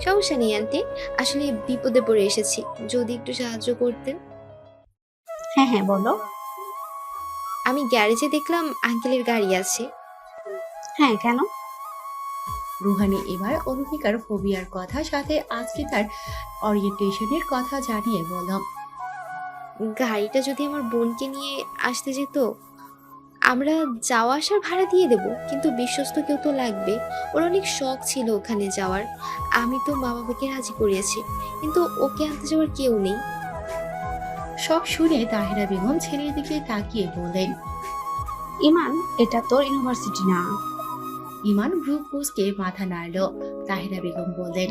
সমস্যা নেই আন্টি, আসলে বিপদে পড়ে এসেছি, যদি একটু সাহায্য করতেন। হ্যাঁ হ্যাঁ বলো। আমি গ্যারেজে দেখলাম আঙ্কেলের গাড়ি আছে। হ্যাঁ, কেন? রুহানি এবার অরুণিকার ফোবিয়ার কথা সাথে আজকে তার ওরিয়েন্টেশনের কথা জানিয়ে বলল, গাড়িটা যদি আমার বোনকে নিয়ে আসতে যেত, আমরা যাওয়া আসার ভাড়া দিয়ে দেব, কিন্তু বিশ্বস্ত কেউ তো লাগবে। ওর অনেক শখ ছিল ওখানে যাওয়ার। আমি তো মা বাবাকে রাজি করিয়েছি, কিন্তু ওকে আনতে যাওয়ার কেউ নেই। সব শুনে তাহিরা বেগম ছেলের দিকে তাকিয়ে বললেন, ইমান, এটা তোর ইউনিভার্সিটি না। ইমান ভ্রু কুঁচকে মাথা নাড়ল। তাহিরা বেগম বললেন,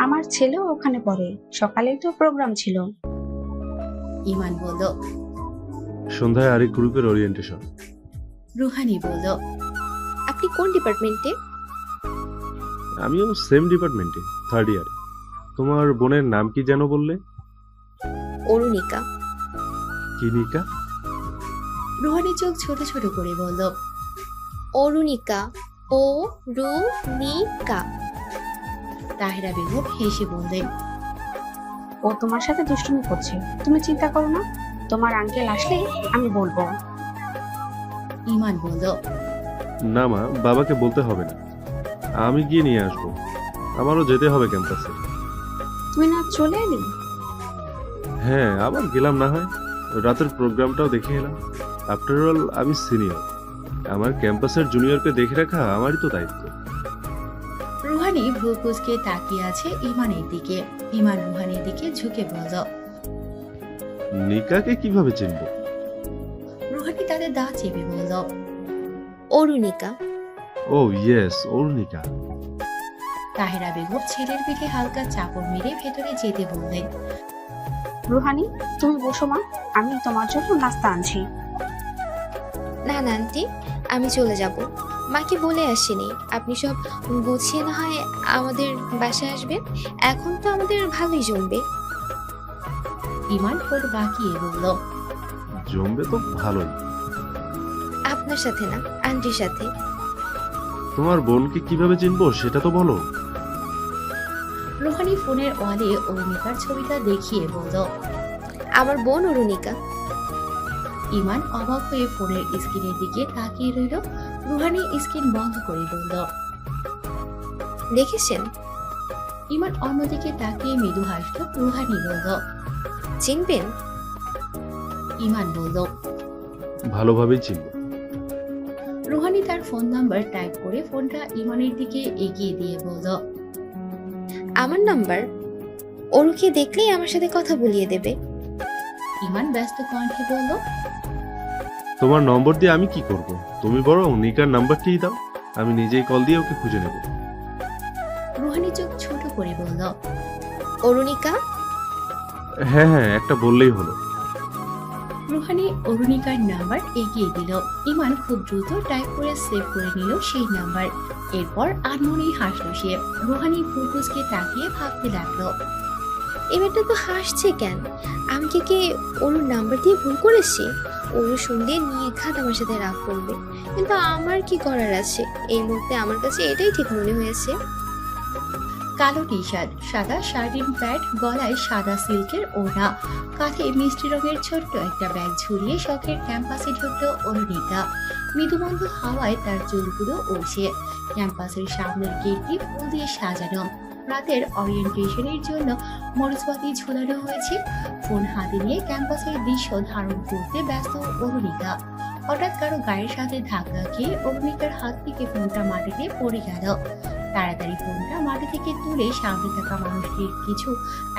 আমার ছেলেও ওখানে পড়ে, সকালেই তো প্রোগ্রাম ছিল। ইমান বলল। সন্ধ্যায় আরেক গ্রুপের ওরিয়েন্টেশন। রুহানি বলল, আপনি কোন ডিপার্টমেন্টে? আমিও সেম ডিপার্টমেন্টে, 3rd ইয়ারে। তোমার বোনের নাম কি যেন বললে? অরুণিকা। কি নিকা? রুহানি চোখ ছোট ছোট করে বলল, অরুণিকা, ও রু নি কা। তাহিরা বেগম হেসে বললেন, ও তোমার সাথে দুষ্টুমি করছে, তুমি চিন্তা করো না। তোমার আঙ্কেল আসলে আমি বলবো। ইমান বলল, না মা, বাবাকে বলতে হবে না, আমি গিয়ে নিয়ে আসবো। আমারও যেতে হবে ক্যাম্পাসে। তুমি না চলে এলি? হ্যাঁ, আবার গেলাম না হয়, রাতের প্রোগ্রামটাও দেখে এলাম। আফটার অল আমি সিনিয়র, আমার ক্যাম্পাসের জুনিয়রকে দেখে রাখা আমারই তো দায়িত্ব। রুহানি ভ্রু কুঁচকে তাকিয়ে আছে ইমানের দিকে। ইমান রুহানির দিকে ঝুঁকে বলল, নিকাকে কিভাবে চিনবো? রুহানি তাদের দাঁত চেপে বলল, অরুণিকা। ও ইয়েস, অরুণিকা। তাহেরা বেগম ছেলের পিঠে হালকা চাপড় মেরে ভেতরে যেতে বললেন। রুহানি, তুমি বসো মা, আমি তোমার জন্য নাস্তা আনছি। না না আন্টি, আমি চলে যাব। মাকে বলে আসিনি, আপনি সব গুছিয়ে না হয় আমাদের বাসায় আসবেন। এখন তো আমাদের ভালোই জমবে। ইমান ওর বাকিয়ে বলল। জমবে তো ভালোই। আপনার সাথে না, আন্টির সাথে। তোমার বোনকে কিভাবে চিনবো সেটা তো বলো। রুহানি ফোনের ওয়ালে অরুণিকার ছবিটা দেখিয়ে বলল। আমার বোন অরুণিকা। ইমান অবাক হয়ে ফোনের স্ক্রিনের দিকে তাকিয়ে রইল। রুহানি স্ক্রিন বন্ধ করে বলল। দেখেছেন? ইমান অন্যদিকে তাকিয়ে মৃদু হাসল। রুহানি বলল। চিনবেন? ইমান বলল। ভালোভাবেই চিনবো। রুহানি তার ফোন নাম্বার টাইপ করে ফোনটা ইমানের দিকে এগিয়ে দিয়ে বলল। আমার নাম্বার? ওরুকে দেখলেই আমার সাথে কথা বলিয়ে দেবে। ইমান ব্যস্ত কণ্ঠে বলল। তোমার নম্বর দিয়ে আমি কি করব? তুমি বরং নিকার নাম্বারটিই দাও, আমি নিজেই কল দিয়ে ওকে খুঁজে নেব। রুহানি চোখ ছোট করে বলল। অরুণিকা? হ্যাঁ হ্যাঁ, একটা বললেই হলো। রুহানি অরুণিকার নাম্বার এগিয়ে দিল। ইমান খুব দ্রুত টাইপ করে সেভ করে নিল সেই নাম্বার। এরপর আনমনেই হাসল সে। রুহানি ফুটুসকে তাকিয়ে ভাবতে লাগলো। এবারটা তো হাসছে কেন? আমি কি ওর নাম্বার দিয়ে ভুল করেছি? ওর শুনলে নির্ঘাত আমার সাথে রাগ করবে, কিন্তু আমার কি করার আছে? এই মুহূর্তে আমার কাছে এটাই ঠিক মনে হয়েছে। কালো টি শার্ট, সাদা শার্টিন প্যান্ট, গলায় সাদা সিল্কের ওড়না, কাঁধে মিষ্টি রঙের ছোট্ট একটা ব্যাগ ঝুলিয়ে শখের ক্যাম্পাসে ঢুকলো অরুণিকা। মৃদুমন্দ হাওয়ায় তার চুলগুলো উড়ছে। ক্যাম্পাসের সামনের গেটটি ফুল দিয়ে সাজানো। রাতের অরিয়েন্টেশনের জন্য মরিচবাতি ঝুলানো হয়েছে। ফোন হাতে নিয়ে ক্যাম্পাসের দৃশ্য ধারণ করতে ব্যস্ত অরুণিকা। হঠাৎ কারো গায়ের সাথে ধাক্কা খেয়ে অরুণিকার হাত থেকে ফোনটা মাটিতে পড়ে গেল। তাড়াতাড়ি ফোনটা মাটি থেকে তুলে সামনে থাকা মানুষটির কিছু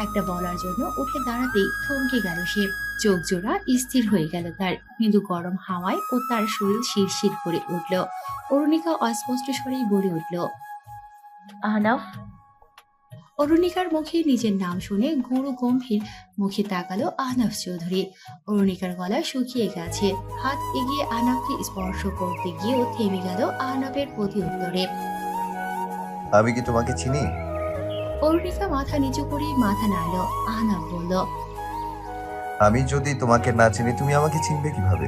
একটা বলার জন্য উঠে দাঁড়াতেই থমকে গেল সে। চোখ জোড়া স্থির হয়ে গেল তার। কিন্তু গরম হাওয়ায় ও তার শরীর শিরশির করে উঠল। অরুণিকা অস্পষ্ট স্বরেই বলে উঠল। আহনাফ। অরুণিকার মুখে নিজের নাম শুনে গুরু গম্ভীর মুখে তাকালো আহনাফ চৌধুরী। অরুণিকার গলা শুকিয়ে গেছে। হাত এগিয়ে আহনাফকে স্পর্শ করতে গিয়েও থেমে গেল আহনাফের প্রতি উত্তরে। আমি কি তোমাকে চিনি? অরুণিকা মাথা নিচু করে মাথা নাড়ল। আহনাফ বলল। আমি যদি তোমাকে না চিনি তুমি আমাকে চিনবে কিভাবে?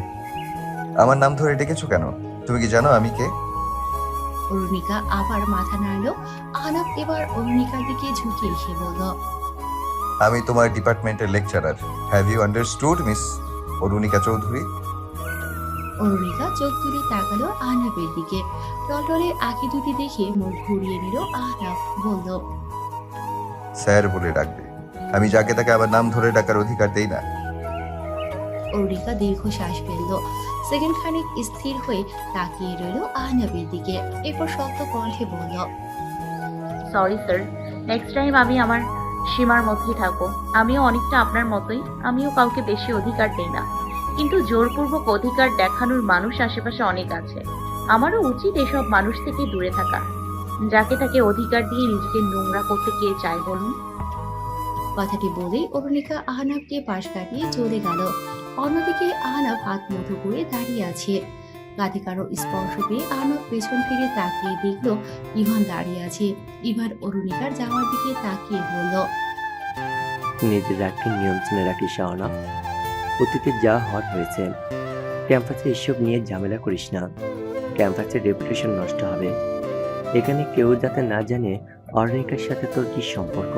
আমার নাম ধরে ডেকেছো কেন? তুমি কি জানো আমি কে? অরুণিকা আবার মাথা নাড়ল। আহনাফ এবার অরুণিকার দিকে ঝুঁকে এসে বলল। আমি তোমার ডিপার্টমেন্টের lecturer. Have you understood miss Arunika Chowdhury? Arunika চোখ তুলে তাকালো আহনাফের দিকে। টলটলে আঁখি দুটি দেখে মুখ ঘুরিয়ে নিল আহনাফ। বলল। স্যার বলে ডাকবে। আমি যাকে তাকে আমার নাম ধরে ডাকার অধিকার দেই না। অরুণিকা দীর্ঘশ্বাস ফেলল। সেকেন্ড খানিক স্থির হয়ে তাকিয়ে রইল আহনাফের দিকে। এরপর শক্ত কণ্ঠে বলল। সরি স্যার, নেক্সট টাইম আমি আমার সীমার মধ্যেই থাকবো। আমিও অনেকটা আপনার মতোই, আমিও কাউকে বেশি অধিকার দেই না, কিন্তু জোরপূর্বক অধিকার দেখানোর মানুষ আশেপাশে অনেক আছে। আমারও উচিত এসব মানুষ থেকে দূরে থাকা। যাকে তাকে অধিকার দিয়ে নিজেকে নোংরা করতে কে চায় বলুন? কথাটি বলেই অরুণিকা আহনাফকে পাশ কাটিয়ে চলে গেল। অন্যদিকে আহনাফ হাত মুঠো করে দাঁড়িয়ে আছে। কাঁধে কারো স্পর্শ পেয়ে আহনাফ পেছন ফিরে তাকিয়ে দেখলো ইভান দাঁড়িয়ে আছে। ইভান অরুণিকার যাওয়ার দিকে তাকিয়ে বলল। নিজের রাগকে নিয়ন্ত্রণে রাখিস শাওনা। অতীতে যা হওয়ার হয়েছে। ক্যাম্পাসে এসব নিয়ে ঝামেলা করিস না, ক্যাম্পাসের রেপুটেশন নষ্ট হবে। এখানে কেউ যাতে না জানে অরুণিকার সাথে তোর কি সম্পর্ক।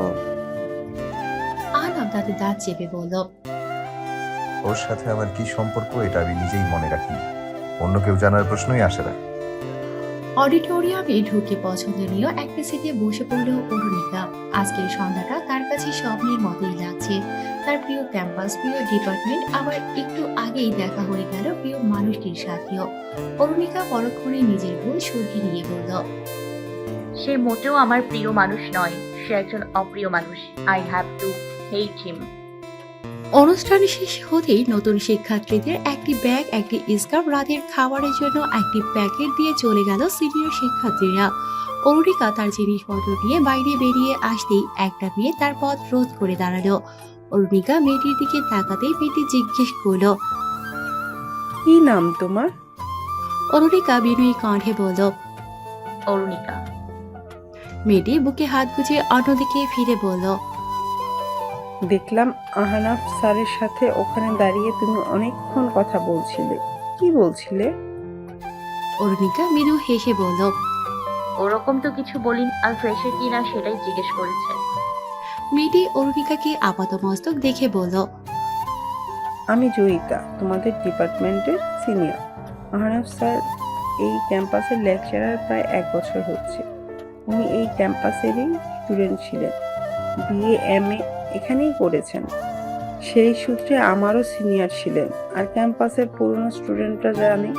আহনাফ দাঁতে দাঁত চেপে বলল। ওর সাথে আমার কি সম্পর্ক এটা আমি নিজেই মনে রাখি, অন্য কেউ জানার প্রশ্নই আসে না। অডিটোরিয়ামে ঢুকে পছন্দনীয় একটা সিটে বসে পড়ল অরুণিকা। আজকের সন্ধ্যাটা তার কাছে স্বপ্নের মতোই লাগছে। তার প্রিয় ক্যাম্পাস, প্রিয় ডিপার্টমেন্ট, আবার একটু আগেই দেখা হয়ে গেল প্রিয় মানুষটির সাথেও। অরুণিকা পরক্ষণে নিজের ভুল শুধরে নিয়ে বলল। সে মোটেও আমার প্রিয় মানুষ নয়, সে একজন অপ্রিয় মানুষ। আই হ্যাভ টু হেট হিম। অনুষ্ঠান শেষ হতেই নতুন শিক্ষার্থীদের একটি ব্যাগ, একটি স্কার্ফ, রাতের খাবারের জন্য একটি প্যাকেট দিয়ে চলে গেল সিনিয়র শিক্ষার্থীরা। অরুণিকা তার জিনিসপত্র নিয়ে বাইরে বেরিয়ে আসতেই একটা মেয়ে তার পথ রোধ করে দাঁড়ালো। অরুণিকা মেয়েটির দিকে তাকাতেই মেয়েটি জিজ্ঞেস করলো, কি নাম তোমার? অরুণিকা বিনয়ী কণ্ঠে বলল। অরুণিকা। মেয়েটি বুকে হাত গুজে অন্যদিকে ফিরে বলল, দেখলাম আহনাফ স্যারের সাথে ওখানে দাঁড়িয়ে তুমি অনেকক্ষণ কথা বলছিলে। কি বলছিলে? অরুণিকা মৃদু হেসে বলল, ওরকম তো কিছু বলিনি, আর ফ্রেশের কিনা সেটাই জিজ্ঞেস করেছে। মেয়েটি অরুণিকাকে আপাতমস্তক দেখে বলল, আমি জয়িতা, তোমাদের ডিপার্টমেন্টের সিনিয়র। আহনাফ স্যার এই ক্যাম্পাসের লেকচারার প্রায় 1 বছর হচ্ছে। উনি এই ক্যাম্পাসেরই স্টুডেন্ট ছিলেন, বিএ এমএ এখানেই করেছেন। সেই সূত্রে আমারও সিনিয়র ছিলেন। আর ক্যাম্পাসের পুরনো স্টুডেন্টরা জানে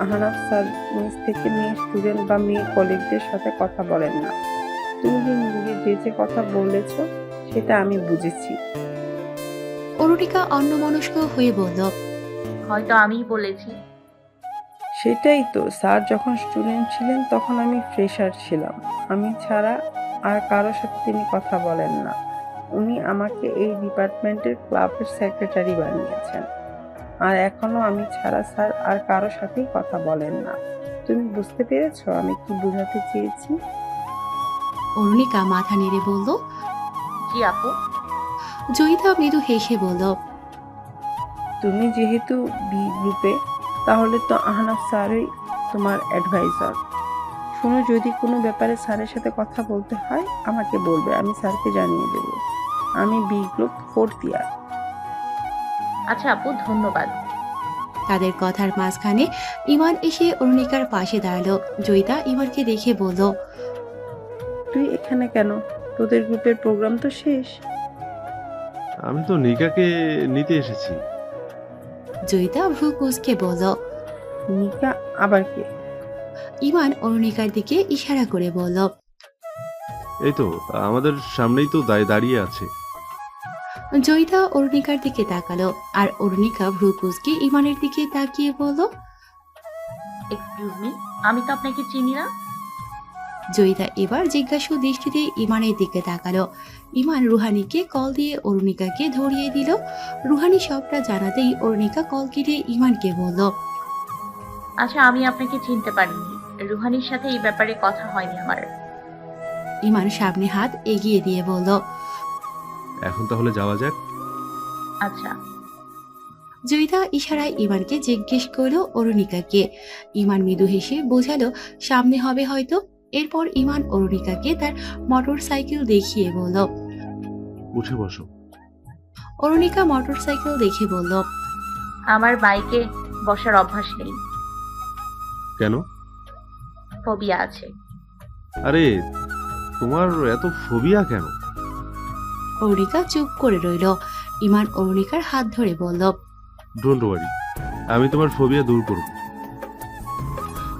আহনাফ স্যার নিজ থেকে মেয়ে স্টুডেন্ট বা মেয়ে কলিগদের সাথে কথা বলেন না। তুমি যে কথা বলেছ সেটা আমি বুঝেছি। অরুণিকা অন্যমনস্ক হয়ে বলল, হয়তো আমিই বলেছি। সেটাই তো, স্যার যখন স্টুডেন্ট ছিলেন তখন আমি ফ্রেশার ছিলাম। আমি ছাড়া আর কারো সাথে তিনি কথা বলেন না। উনি আমাকে এই ডিপার্টমেন্টের ক্লাবের সেক্রেটারি বানিয়েছেন। আর এখনো আমি ছাড়া স্যার আর কারো সাথেই কথা বলেন না। তুমি বুঝতে পেরেছো আমি কি বোঝাতে চেয়েছি? অরুণিকা মাথা নেড়ে বলল। জি আপু। জয়িতা মৃদু হেসে বলল, তুমি যেহেতু বি গ্রুপে, তাহলে তো আহনাফ স্যারই তোমার অ্যাডভাইজার। শোনো, যদি কোনো ব্যাপারে স্যারের সাথে কথা বলতে হয় আমাকে বলবে, আমি স্যারকে জানিয়ে দেব। আমি বি গ্রুপ 4th ইয়ার। আচ্ছা আপু, ধন্যবাদ। তাদের কথার মাঝখানে ইমান এসে অরুণিকার পাশে দাঁড়ালো। জয়িতা ইমানকে দেখে বলল, তুই এখানে কেন? তোদের গ্রুপের প্রোগ্রাম তো শেষ। আমি তো নিকাকে নিতে এসেছি। জয়িতা ভ্রু কুঁচকে বলল। নিকা আবার কে? ইমান অরুণিকার দিকে ইশারা করে বলল, এই তো আমাদের সামনেই তো দাঁড়িয়ে আছে। জয়িতা অরুণিকার দিকে তাকালো, আর অরুণিকা ভ্রু কুঁচকে ইমানের দিকে তাকিয়ে বলল, এক্সকিউজ মি, আমি তো আপনাকে চিনি না। জয়িতা এবার জিজ্ঞাসু দৃষ্টিতে ইমানের দিকে তাকালো। ইমান রুহানিকে কল দিয়ে অরুণিকাকে ধরিয়ে দিল। রুহানি সবটা জানাতেই অরুণিকা কল কেটে ইমানকে বলল, আচ্ছা, আমি আপনাকে চিনতে পারিনি। রুহানির সাথে এই ব্যাপারে কথা হয়নি আমার। ইমান সামনে হাত এগিয়ে দিয়ে বলল, এখন তাহলে যাওয়া যাক। আচ্ছা। জয়িতা ইশারায় ইমানকে জিজ্ঞেস করলো অরুণিকাকে। ইমান মৃদু হেসে বোঝালো সামনে হবে হয়তো। এরপর ইমান অরুণিকাকে তার মোটর সাইকেল দেখিয়ে বলল, উঠে বসো। অরুণিকা মোটর সাইকেল দেখে বলল, আমার বাইকে বসার অভ্যাস নেই। কেন? ফোবিয়া আছে। আরে তোমার এত ফোবিয়া কেন? অরুণিকা চুপ করে রইল। ইমান অরুণিকার হাত ধরে বলল, ডোন্ট ওয়ারি, আমি তোমার ফোবিয়া দূর করব।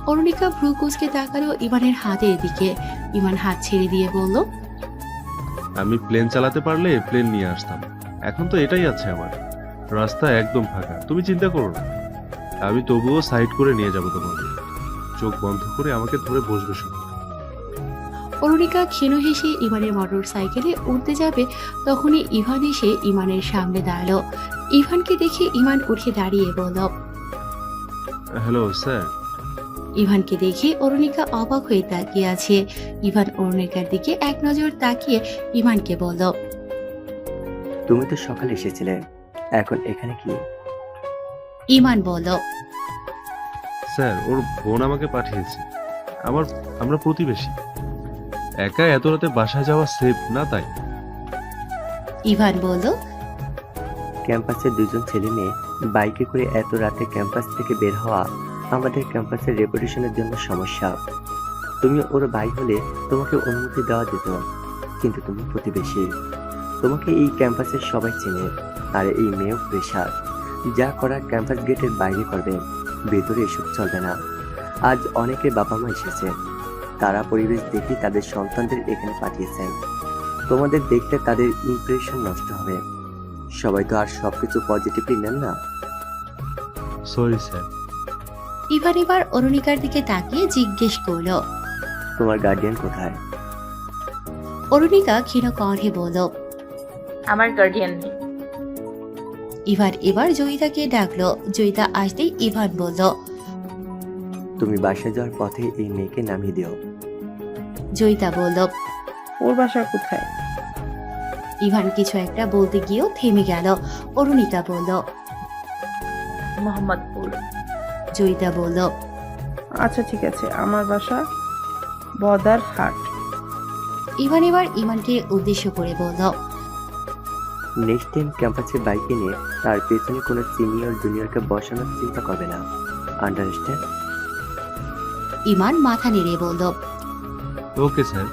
অরুণিকা ভ্রু কুঁচকে তাকালো ইমানের হাতের দিকে। ইমান হাত ছেড়ে দিয়ে বলল, আমি প্লেন চালাতে পারলে প্লেন নিয়ে আসতাম। এখন তো এটাই আছে আমার। রাস্তা একদম ফাঁকা, তুমি চিন্তা করো না। আমি তবুও সাইড করে নিয়ে যাব তোমাকে। চোখ বন্ধ করে আমাকে ধরে বসবে শুধু। অরুণিকা ক্ষীণ হেসে ইমানের মোটর সাইকেলে উঠতে যাবে, তখনই ইভান এসে ইমানের সামনে দাঁড়ালো। ইভানকে দেখে ইমান উঠে দাঁড়িয়ে বলল, হ্যালো স্যার। ইভানকে দেখে অরুণিকা অবাক হয়ে তাকিয়ে আছে। ইভান অরুণিকার দিকে এক নজর তাকিয়ে ইমানকে বলল, তুমি তো সকালে এসেছিলে, এখন এখানে কি? ইমান বলল, স্যার, ওর বোন আমাকে পাঠিয়েছে। আমরা প্রতিবেশী। একা এত রাতে বাসায় যাওয়া সেফ না, তাই। ইভান বলল, ক্যাম্পাসে 2জন ছেলে মেয়ে বাইকে করে এত রাতে ক্যাম্পাস থেকে বের হওয়া আমাদের ক্যাম্পাসের রেপুটেশনের জন্য সমস্যা। তুমি ওর ভাই হলে তোমাকে অনুমতি দেওয়া যেত, কিন্তু তুমি প্রতিবেশী। তোমাকে এই ক্যাম্পাসের সবাই চেনে। আর এই মেয়েও প্রেশার। যা করার ক্যাম্পাস গেটের বাইরে করবে, ভেতরে এসব চলবে না। আজ অনেকে বাবা মা এসেছে, তারা পরিবেশ দেখে তাদের সন্তানদের এখানে পাঠিয়েছেন। তোমাদের দেখলে তাদের ইমপ্রেশন নষ্ট হবে। সবাই তো আর সবকিছু পজিটিভলি নেন না। Sorry sir. ইভান এবার অরুণিকার দিকে তাকিয়ে জিজ্ঞেস করলো। তোমার গার্ডিয়ান কোথায়? অরুণিকা ক্ষীণ কণ্ঠে বলল। আমার গার্ডিয়ান নেই। ইভান এবার জয়িতাকে ডাকলো। জয়িতা আসতেই ইভান বলল। তুমি বাসায় যাওয়ার পথে এই মেয়েকে নামিয়ে দিও। জয়িতা বলল। ওর বাসা কোথায়? ইভান কিছু একটা বলতে গিয়েও থেমে গেল। অরুণিকা বলল। মোহাম্মদপুর। জয়িতা বলল। আচ্ছা ঠিক আছে, আমার বাসা বদার হাট। ইভান এবার ইমানকে উদ্দেশ্য করে বলল। নেক্সট টাইম ক্যাম্পাসে বাইকে নিয়ে তার পেছনে কোনো সিনিয়র জুনিয়রকে বসানোর চিন্তা করবে না, আন্ডারস্ট্যান্ড? ইমান মাথা নেড়ে বলল। Okay sir.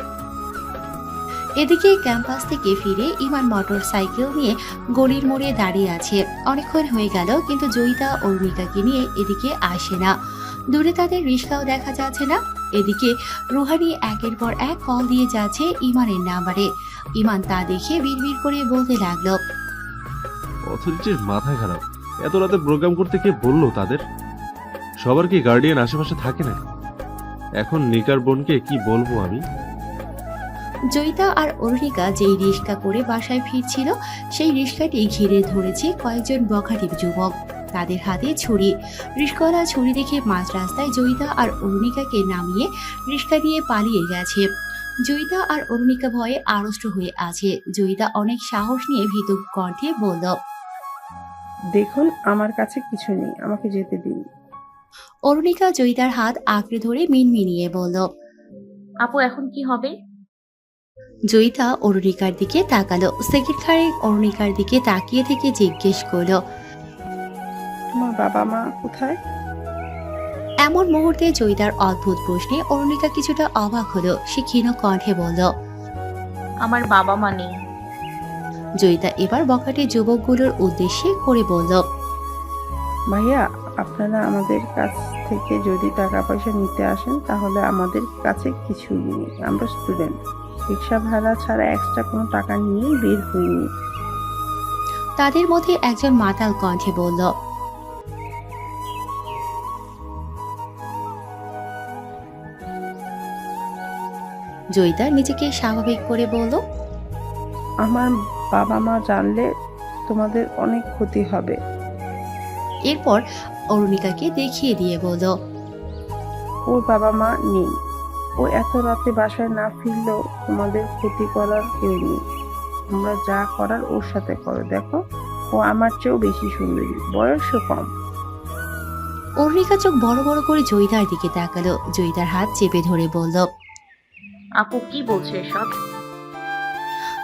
এদিকে ক্যাম্পাস থেকে ফিরে ইমান মোটর সাইকেল নিয়ে গলির মোড়ে দাঁড়িয়ে আছে। অনেকক্ষণ হয়ে গেল কিন্তু জয়িতা অরুণিকাকে নিয়ে এদিকে আসে না। দূরে তাদের রিস্কাও দেখা যাচ্ছে না। এদিকে রুহানি একের পর এক কল দিয়ে যাচ্ছে ইমানের নাম্বারে। ইমান তা দেখে বিড়বিড় করে বলতে লাগলো। অথরিটির মাথা খারাপ, এত রাতে প্রোগ্রাম করতে কে বললো তাদের? সবার কি গার্ডিয়ান আশেপাশে থাকে না? এখন নিকার বোনকে কি বলবো আমি? জয়িতা আর অরুণিকা যেই রিস্কা করে বাসায় ফিরছিল সেই রিস্কাটি ঘিরে ধরেছে কয়েকজন বখাটে যুবক। তাদের হাতে ছুরি। রিস্কাওয়ালা ছুরি দেখে মাঝ রাস্তায় জয়িতা আর অরুণিকাকে নামিয়ে রিস্কা নিয়ে পালিয়ে গেছে। জয়িতা আর অরুণিকা ভয়ে আড়ষ্ট হয়ে আছে। জয়িতা অনেক সাহস নিয়ে ভীত কণ্ঠে বলল। দেখুন, আমার কাছে কিছু নেই, আমাকে যেতে দিন। অরুণিকা জয়িতার হাত আঁকড়ে ধরে মিনমিনিয়ে বলল। আপু এখন কি হবে? জয়িতা অরুণিকার দিকে তাকালো। সেকেন্ড খানিক অরুণিকার দিকে তাকিয়ে থেকে জিজ্ঞেস করলো। তোমার বাবা মা কোথায়? এমন মুহূর্তে জয়িতার অদ্ভুত প্রশ্নে অরুণিকা কিছুটা অবাক হলো। সে ক্ষীণ কণ্ঠে বলল। আমার বাবা মা নেই। জয়িতা এবার বখাটে যুবকগুলোর উদ্দেশ্যে করে বলল। ভাইয়া, আপনারা আমাদের কাছ থেকে যদি টাকা পয়সা নিতে আসেন তাহলে আমাদের কাছে কিছুই নেই। আমরা স্টুডেন্ট, রিক্সা ভাড়া ছাড়া এক্সট্রা কোনো টাকা নিয়ে বের হইনি। তাদের মধ্যে একজন মাতাল কণ্ঠে বলল। জয়িতা নিজেকে স্বাভাবিক করে বলল। আমার বাবা মা জানলে তোমাদের অনেক ক্ষতি হবে। এরপর অরুণিকাকে দেখিয়ে দিয়ে বলল। ওর বাবা মা নেই। ও এত রাতে বাসায় না ফিরলেও তোমাদের ক্ষতি করার কেউ নেই। তোমরা যা করার ওর সাথে করো। দেখো, ও আমার চেয়েও বেশি সুন্দরী, বয়সও কম। অরুণিকা চোখ বড় বড় করে জয়িতার দিকে তাকালো। জয়িতার হাত চেপে ধরে বলল। আপু কি বলছো এসব?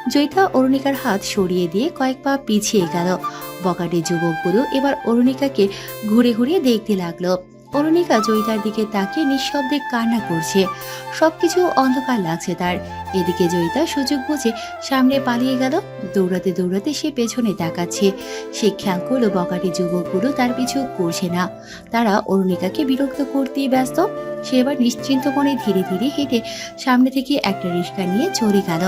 জয়িতা অরুণিকার হাত সরিয়ে দিয়ে কয়েক পা পিছিয়ে গেল। বখাটে যুবকগুলো এবার অরুণিকাকে ঘুরে ঘুরে দেখতে লাগলো। অরুণিকা জয়িতার দিকে তাকিয়ে নিঃশব্দে কান্না করছে। সবকিছু অন্ধকার লাগছে তার। এদিকে জয়িতা সুযোগ বুঝে সামনে পালিয়ে গেল। দৌড়াতে দৌড়াতে সে পেছনে তাকাচ্ছে। সে খেয়াল করলো বখাটে যুবকগুলো তার পিছু করছে না। তারা অরুণিকাকে বিরক্ত করতেই ব্যস্ত। সে এবার নিশ্চিন্ত মনে ধীরে ধীরে হেঁটে সামনে থেকে একটা রিক্সা নিয়ে চলে গেল।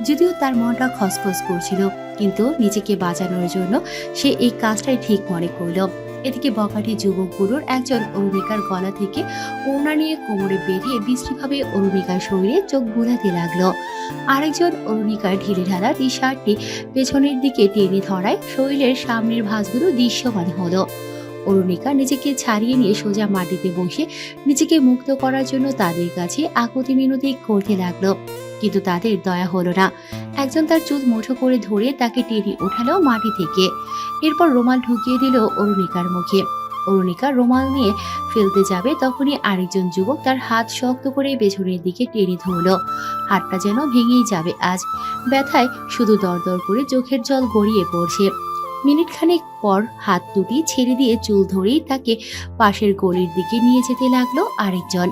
যদিও তার মনটা খসখস করছিল, কিন্তু নিজেকে বাঁচানোর জন্য সে এই কাজটাই ঠিক মনে করলো। এদিকে বখাটে যুবকগুলোর একজন অরুণিকার গলা থেকে ওড়না নিয়ে কোমরে বেঁধে বিশ্রীভাবে অরুণিকার শরীরে চোখ বুলাতে লাগলো। আরেকজন অরুণিকার ঢিলে ঢালা টি শার্টটি পেছনের দিকে টেনে ধরায় শরীরের সামনের ভাঁজগুলো দৃশ্যমান হলো। অরুণিকা নিজেকে ছাড়িয়ে নিয়ে সোজা মাটিতে বসে নিজেকে মুক্ত করার জন্য তাদের কাছে আকুতি মিনতি করতে লাগলো, কিন্তু তাদের দয়া হলো না। একজন তার চুল মুঠো করে ধরে তাকে টেনে ওঠালো মাটি থেকে। এরপর রুমাল ঢুকিয়ে দিল অরুণিকার মুখে। অরুণিকা রুমাল নিয়ে ফেলতে যাবে তখনই আরেকজন যুবক তার হাত শক্ত করে পেছনের দিকে টেনে ধরলো। হাতটা যেন ভেঙেই যাবে আজ। ব্যথায় শুধু দরদর করে চোখের জল গড়িয়ে পড়ছে। মিনিট খানেক পর হাত দুটি ছেড়ে দিয়ে চুল ধরেই তাকে পাশের গলির দিকে নিয়ে যেতে লাগলো আরেকজন।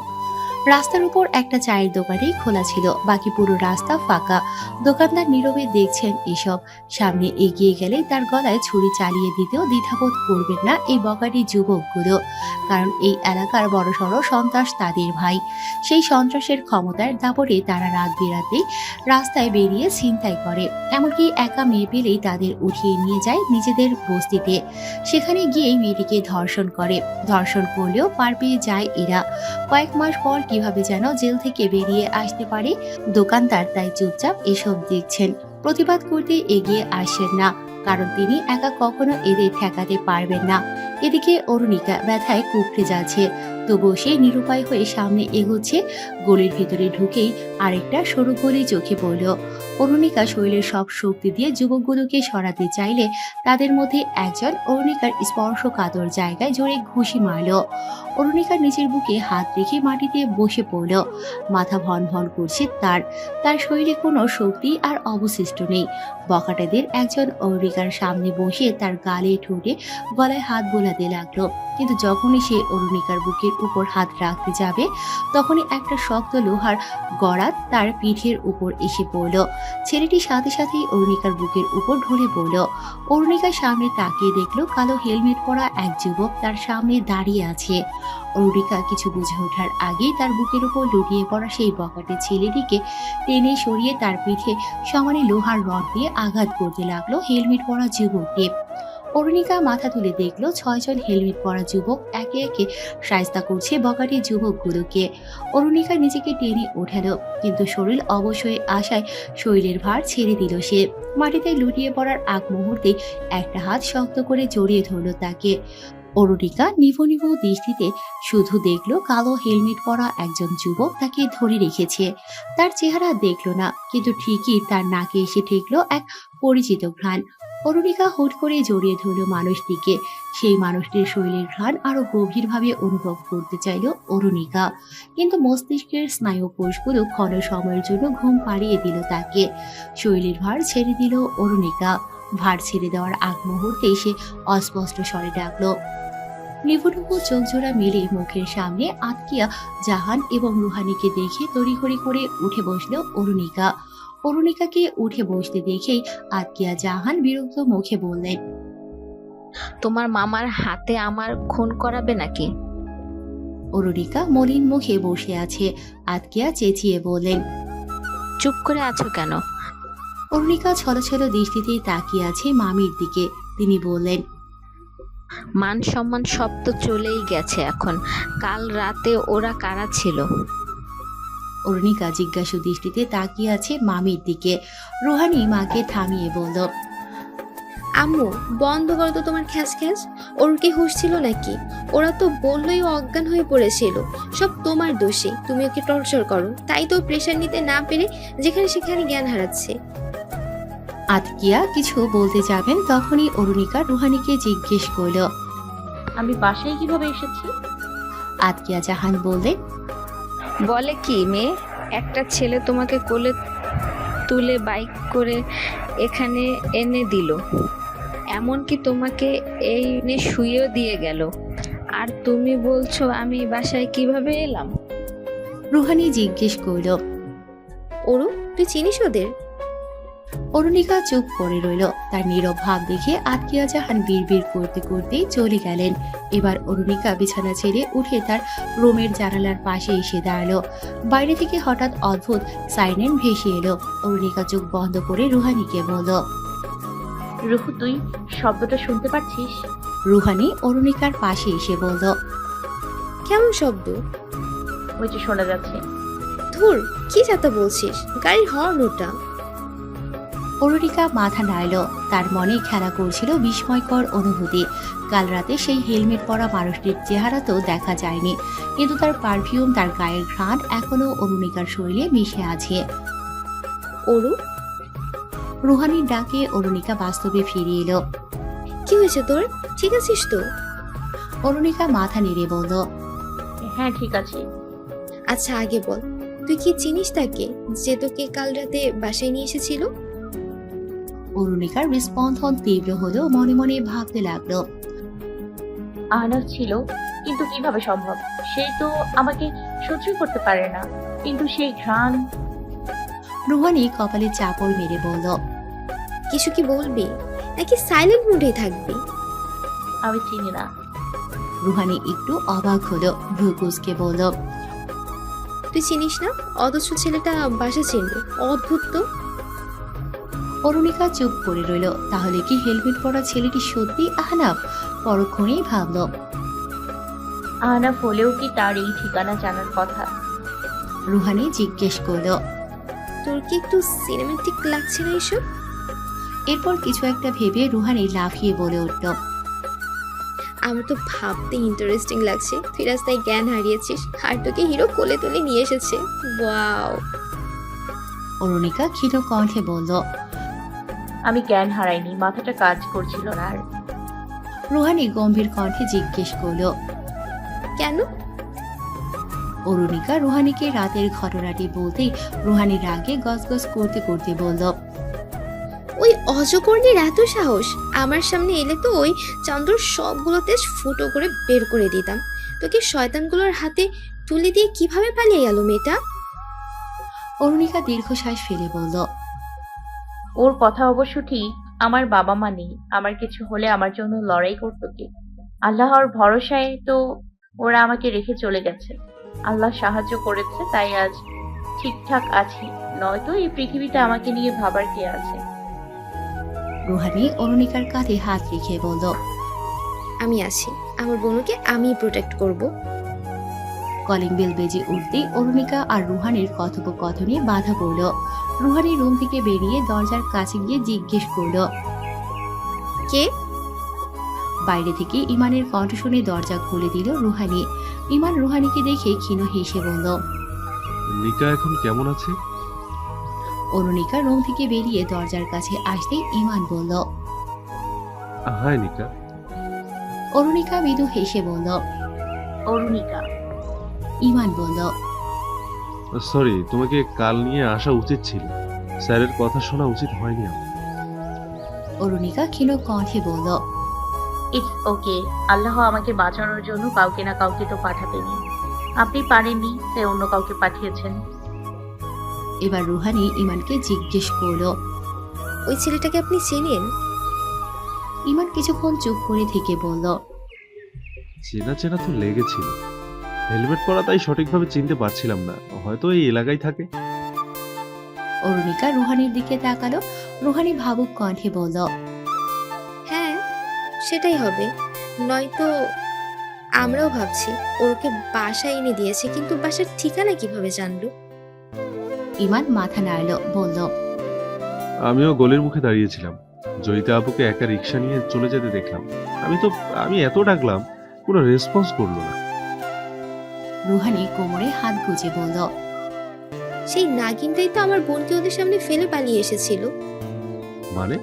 রাস্তার উপর একটা চায়ের দোকানেই খোলা ছিল, বাকি পুরো রাস্তা ফাঁকা। দোকানদার নীরবে দেখছেন এসব। সামনে এগিয়ে গেলে তার গলায় ছুরি চালিয়ে দিতেও দ্বিধাবোধ করবেন না এই বগাটি যুবকগুলো, কারণ এই এলাকার বড়সড় সন্ত্রাস তাদের ভাই। সেই সন্ত্রাসের ক্ষমতার দাপটে তারা রাত বেরাতে রাস্তায় বেরিয়ে ছিনতাই করে, এমনকি একা মেয়ে পেলেই তাদের উঠিয়ে নিয়ে যায় নিজেদের বস্তিতে। সেখানে গিয়েই মেয়েটিকে ধর্ষণ করে। ধর্ষণ করলেও পার পেয়ে যায় এরা। কয়েক মাস পর কিভাবে যেন জেল থেকে বেরিয়ে আসতে পারে। দোকানদার তাই চুপচাপ এসব দেখছেন, প্রতিবাদ করতে এগিয়ে আসেন না, কারণ তিনি একা কখনো এদের ঠেকাতে পারবেন না। এদিকে অরুণিকা ব্যথায় কুঁকড়ে যাচ্ছে, তবুও সে নিরুপায় হয়ে সামনে এগোচ্ছে। গলির ভিতরে ঢুকেই আরেকটা সরু গলি চোখে পড়ল। অরুণিকা শরীরের সব শক্তি দিয়ে যুবকগুলোকে সরাতে চাইলে তাদের মধ্যে একজন অরুণিকার স্পর্শকাতর জায়গায় জোরে ঘুষি মারল। অরুণিকার নিচের বুকে হাত রেখে মাটিতে বসে পড়ল। মাথা ভন ভন করছে তার শরীরে কোনো শক্তি আর অবশিষ্ট নেই। বখাটেদের একজন অরুণিকার সামনে বসে তার গালে ঠোঁটে গলায় হাত বোলাতে লাগলো, কিন্তু যখনই সে অরুণিকার বুকের উপর হাত রাখতে যাবে তখনই একটা শক্ত লোহার গড়া তার পিঠের উপর এসে পড়ল। ছেলেটি সাথে সাথেই অরুণিকার বুকের উপর ঢলে পড়ল। অরুণিকার সামনে তাকিয়ে দেখলো কালো হেলমেট পরা এক যুবক তার সামনে দাঁড়িয়ে আছে। অরুণিকা কিছু বুঝে ওঠার আগেই তার বুকের উপর লুটিয়ে পড়া সেই বখাটে ছেলেটিকে টেনে সরিয়ে তার পিঠে সমানে লোহার রড দিয়ে আঘাত করতে লাগলো হেলমেট পরা যুবককে। অরুণিকা মাথা তুলে দেখলো 6 জন হেলমেট পরা যুবক একে একে শায়েস্তা করছে বখাটে যুবকগুলোকে। অরুণিকা নিজেকে টেনে ওঠালো, কিন্তু শরীর অবশ হয়ে আসায় শরীরের ভার ছেড়ে দিল সে। মাটিতে লুটিয়ে পড়ার আগ মুহূর্তে একটা হাত শক্ত করে জড়িয়ে ধরল তাকে। অরুণিকা নিভু নিভু দৃষ্টিতে শুধু দেখলো কালো হেলমেট পরা একজন যুবক তাকে ধরে রেখেছে। তার চেহারা দেখলো না, কিন্তু ঠিকই তার নাকে এসে ঠেকলো এক পরিচিত ঘ্রাণ। অরুণিকা হুট করে জড়িয়ে ধরল মানুষটিকে। সেই মানুষটির শরীরের ঘ্রাণ আরো গভীরভাবে অনুভব করতে চাইল অরুণিকা, কিন্তু মস্তিষ্কের স্নায়ু কোষগুলো ক্ষণ সময়ের জন্য ঘুম পাড়িয়ে দিল তাকে। শরীরের ভার ছেড়ে দিল অরুণিকা। ভার ছেড়ে দেওয়ার আগ মুহূর্তে সে অস্পষ্ট স্বরে ডাকলো। নিভুটুকু চোখ জোড়া মিলে মুখের সামনে আতকিয়া জাহান এবং রুহানিকে দেখে তড়িঘড়ি করে উঠে বসলো অরুণিকা। অরুণিকাকে উঠে বসতে দেখেই আতকিয়া জাহান বিরক্ত মুখে বললেন, তোমার মামার হাতে আমার খুন করাবে নাকি? অরুণিকা মলিন মুখে বসে আছে। আতকিয়া চেঁচিয়ে বললেন, চুপ করে আছো কেন? অরুণিকা ছলছল দৃষ্টিতে তাকিয়ে আছে মামির দিকে। তিনি বললেন, মান সম্মান সব তো চলেই গেছে এখন। কাল রাতে ওরা কারা ছিল? অরুণিকা জিজ্ঞাসু দৃষ্টিতে তাকিয়ে আছে মামির দিকে। রুহানি মাকে থামিয়ে বলল, আম্মু বন্ধ করো তো তোমার খ্যাস খ্যাস। ওর কি হুঁশ ছিল নাকি? ওরা তো বললোই ও অজ্ঞান হয়ে পড়েছিল। সব তোমার দোষে, তুমি ওকে টর্চার করো, তাই তো প্রেশার নিতে না পেরে যেখানে সেখানে জ্ঞান হারাচ্ছে। আতকিয়া কিছু বলতে যাবেন, তখনই অরুণিকা রুহানিকে জিজ্ঞেস করল। আমি বাসায় কিভাবে এসেছি? আতকিয়া জাহান বললেন, বলে কি মেয়ে, একটা ছেলে তোমাকে কোলে তুলে বাইক করে এখানে এনে দিল, এমনকি তোমাকে এনে শুয়েও দিয়ে গেল, আর তুমি বলছো আমি বাসায় কিভাবে এলাম? রুহানি জিজ্ঞেস করল। ওরু, তুই চিনিস ওদের? অরুণিকা চুপ করে রইল। তার নীরব ভাব দেখে আতকিয়া জাহান বিড়বিড় করতে করতেই চলে গেলেন। এবার অরুণিকা বিছানা ছেড়ে উঠে তার রুমের জানালার পাশে এসে দাঁড়ালো। বাইরে থেকে হঠাৎ অদ্ভুত সাইরেন ভেসে এলো। অরুণিকা চোখ বন্ধ করে রুহানিকে বলল, রুহু, তুই শব্দটা শুনতে পাচ্ছিস? রুহানি অরুণিকার পাশে এসে বলল, কেমন শব্দ? ওই যে শোনা যাচ্ছে। ধুর, কি যাতা বলছিস? গাড়ির হর্ন ওটা। অরুণিকা মাথা নাড়ল। তার মনে খেলা করছিল বিস্ময়কর অনুভূতি। কাল রাতে সেই হেলমেট পরা মানুষটির চেহারা তো দেখা যায়নি, কিন্তু তার পারফিউম, তার গায়ের ঘ্রাণ এখনো অরুণিকার শরীরে মিশে আছে। ওরু, রুহানির ডাকে অরুণিকা বাস্তবে ফিরে এলো। কি হয়েছে তোর? ঠিক আছিস তো? অরুণিকা মাথা নেড়ে বলল, হ্যাঁ, ঠিক আছে। আচ্ছা আগে বল, তুই কি চিনিস তাকে যে তোকে কাল রাতে বাসায় নিয়ে এসেছিল? অরুণিকার হৃস্পন্দন তীব্র হলেও মনে মনে ভাবতে লাগলো। আহনাফ ছিল কিন্তু কিভাবে সম্ভব? সে তো আমাকে সহ্য করতে পারে না, কিন্তু সেই ঘ্রাণ। রুহানি কপালে চাপড় মেরে বলল, কিছু কি বলবি নাকি সাইলেন্ট মুডেই থাকবি? আমি চিনি না। রুহানি একটু অবাক হলো, ভ্রু কুঁচকে বলল, তুই চিনিস না? অথচ ছেলেটা বাসা চিনল। অদ্ভুত তো। অরুণিকা চুপ করে রইল। তাহলে কি হেলমেট পরা ছেলেটি সত্যি আহনাফ? পরক্ষণেই ভাবল। আহনাফ হলেও কি তার এই ঠিকানা জানার কথা? রুহানি জিজ্ঞেস করল। তোর কি একটু সিনেমেটিক লাগছে না এসব? এরপর কিছু একটা ভেবে রুহানি লাফিয়ে বলে উঠল, আমার তো ভাবতে ইন্টারেস্টিং লাগছে। তুই রাস্তায় জ্ঞান হারিয়েছিস আর তোকে হিরো কোলে তুলে নিয়ে এসেছে। ওয়াও। অরুণিকা ক্ষীণ কণ্ঠে বলল। আমি জ্ঞান হারাইনি, মাথাটা কাজ করছিল না আর। রুহানি গম্ভীর কণ্ঠে জিজ্ঞেস করল। কেন? অরুণিকা রুহানিকে রাতের ঘটনাটি বলতেই রুহানি রাগে গজগজ করতে করতে বলল, ওই অজকর্ণের এত সাহস! আমার সামনে এলে তো ওই চন্দ্রর সবগুলো তেজ ফুটো করে বের করে দিতাম। তোকে শয়তানগুলোর হাতে তুলে দিয়ে কিভাবে পালিয়ে গেল মেয়েটা? অরুণিকা দীর্ঘশ্বাস ফেলে বলল, ওর কথা অবশ্য ঠিক। আমার বাবা মা নেই, আমার কিছু হলে আমার জন্য লড়াই করতো কে? আল্লাহর ভরসায় তো ওরা আমাকে রেখে চলে গেছে। আল্লাহ সাহায্য করেছে, তাই আজ ঠিকঠাক আছি, নয়তো এই পৃথিবীতে আমাকে নিয়ে ভাবার কে আছে? রুহানি অরুণিকার কাঁধে হাত রেখে বলল, আমি আছি, আমার বোনকে আমি প্রোটেক্ট করব। কলিং বেল বেজে উঠতেই অরুণিকা আর রুহানির কথোপকথনে বাধা পড়ল। রুহানি রুম থেকে বেরিয়ে দরজার কাছে গিয়ে জিজ্ঞেস করল, কে? বাইরে থেকে ইমানের কণ্ঠ শুনে দরজা খুলে দিল রুহানি। ইমান রুহানিকে দেখে ক্ষীণ হেসে বলল। নিকা এখন কেমন আছে? অরুণিকা রুম থেকে বেরিয়ে দরজার কাছে আসতেই ইমান বলল। হাই নিকা। অরুণিকা মৃদু হেসে বলল। অরুণিকা। ইমান বলল। সরি, তোমাকে কাল নিয়ে আসা উচিত ছিল, স্যারের কথা শোনা উচিত হয়নি আমার। অরুণিকা ক্ষীণ কণ্ঠে বলল। ইটস ওকে, আল্লাহ আমাকে বাঁচানোর জন্য কাউকে না কাউকে তো পাঠাতেনি। আপনি পারেননি, তাই অন্য কাউকে পাঠিয়েছেন। এবার রুহানি ইমানকে জিজ্ঞেস করল, ওই ছেলেটাকে আপনি চেনেন? ইমান কিছুক্ষণ চুপ করে থেকে বলল, চেনা চেনা তো লেগেছিল, হেলমেট পরা তাই সঠিকভাবে চিনতে পারছিলাম না, হয়তো এই এলাকায় থাকে। অরুণিকা রুহানির দিকে তাকালো। রুহানি ভাবুক কণ্ঠে বলল, হ্যাঁ, সেটাই হবে। নয়তো আমরাও ভাবছি ওরকে বাসায় এনে দিয়েছে, কিন্তু বাসার ঠিকানা কিভাবে জানলো? ইমান মাথা নাড়ল, বলল, আমিও গলির মুখে দাঁড়িয়েছিলাম, জয়িতা আপুকে একা রিক্সা নিয়ে চলে যেতে দেখলাম। আমি এত ডাকলাম, কোনো রেসপন্স করলো না। রুহানি কোমরে হাত গুজে বলল, সেই নাগিনটাই তো আমার বোনকে ওদের সামনে ফেলে পালিয়ে এসেছিল। মানে?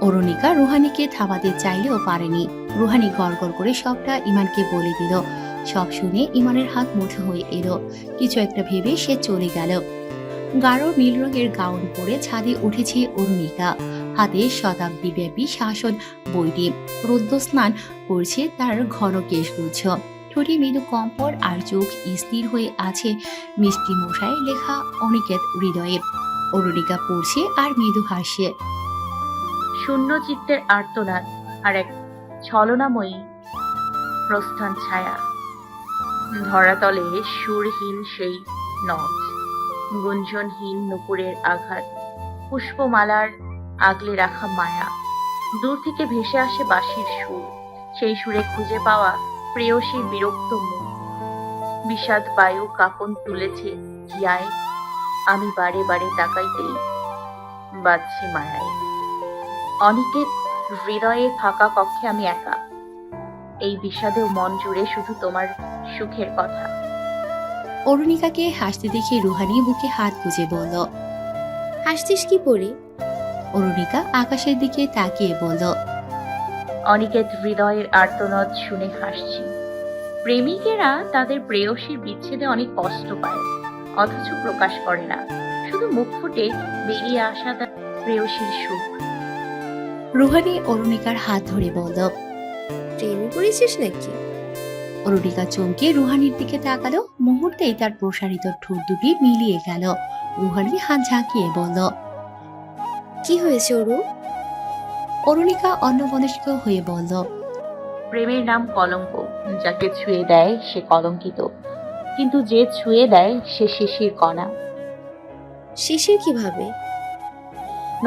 অরুণিকা রুহানিকে থামাতে চাইলেও পারেনি। রুহানি গড়গড় করে সবটা ইমানকে বলে দিল। সব শুনে ইমানের হাত মুঠো হয়ে এলো। কিছু একটা ভেবে সে চলে গেল। গাঢ় নীল রঙের গাউন পরে ছাদে উঠেছে অরুণিকা। হাতে শতাব্দীব্যাপী শাসন বইটি। রুদ্র স্নান করছে তার ঘন কেশগুচ্ছ। ঠোঁটে মৃদু কম্পর আর চোখ স্থির হয়ে আছে মিষ্টি মশায় লেখা অনিকেত হৃদয়ে। অরুণিকা পড়ছে আর মৃদু হাসছে। শূন্য চিত্তের আর্তনাদ আর এক ছলনাময়ী প্রস্থান ছায়া। ধরাতলে সুরহীন সেই নথ, গুঞ্জনহীন নুপুরের আঘাত, পুষ্পমালার আগলে রাখা মায়া। দূর থেকে ভেসে আসে বাঁশির সুর, সেই সুরে খুঁজে পাওয়া প্রেয়সীর বিরক্ত মুখ। বিষাদ বায়ু কাঁপন তুলেছে হিয়ায়, আমি বারে বারে তাকাইতেই বাজছি মায়ায়। অনিকেত হৃদয়ে ফাঁকা কক্ষে আমি একা, এই বিষাদেও মন জুড়ে শুধু তোমার সুখের কথা। অরুণিকাকে হাসতে দেখে রুহানি বুকে হাত গুজে বলল। হাসছিস কি পরে? অরুণিকা আকাশের দিকে তাকিয়ে বলল। অনিকেত হৃদয়ের আর্তনাদ শুনে হাসছি। প্রেমিকেরা তাদের প্রেয়সীর বিচ্ছেদে অনেক কষ্ট পায়, অথচ প্রকাশ করে না। শুধু মুখ ফুটে বেরিয়ে আসা তার প্রেয়সীর সুখ। রুহানি অরুণিকার হাত ধরে বলল। প্রেমে পড়েছিস নাকি? অরুণিকা চমকে রুহানির দিকে তাকালো, মুহূর্তেই তার প্রসারিত ঠোঁট দুটি মিলিয়ে গেল। রুহানি হাত ঝাঁকিয়ে বলল। কি হয়েছে অরু? অরুণিকা অন্যমনস্ক হয়ে বলল। প্রেমের নাম কলঙ্ক, যাকে ছুঁয়ে দেয় সে কলঙ্কিত, কিন্তু যে ছুঁয়ে দেয় সে শিশির কণা। শিশির কিভাবে?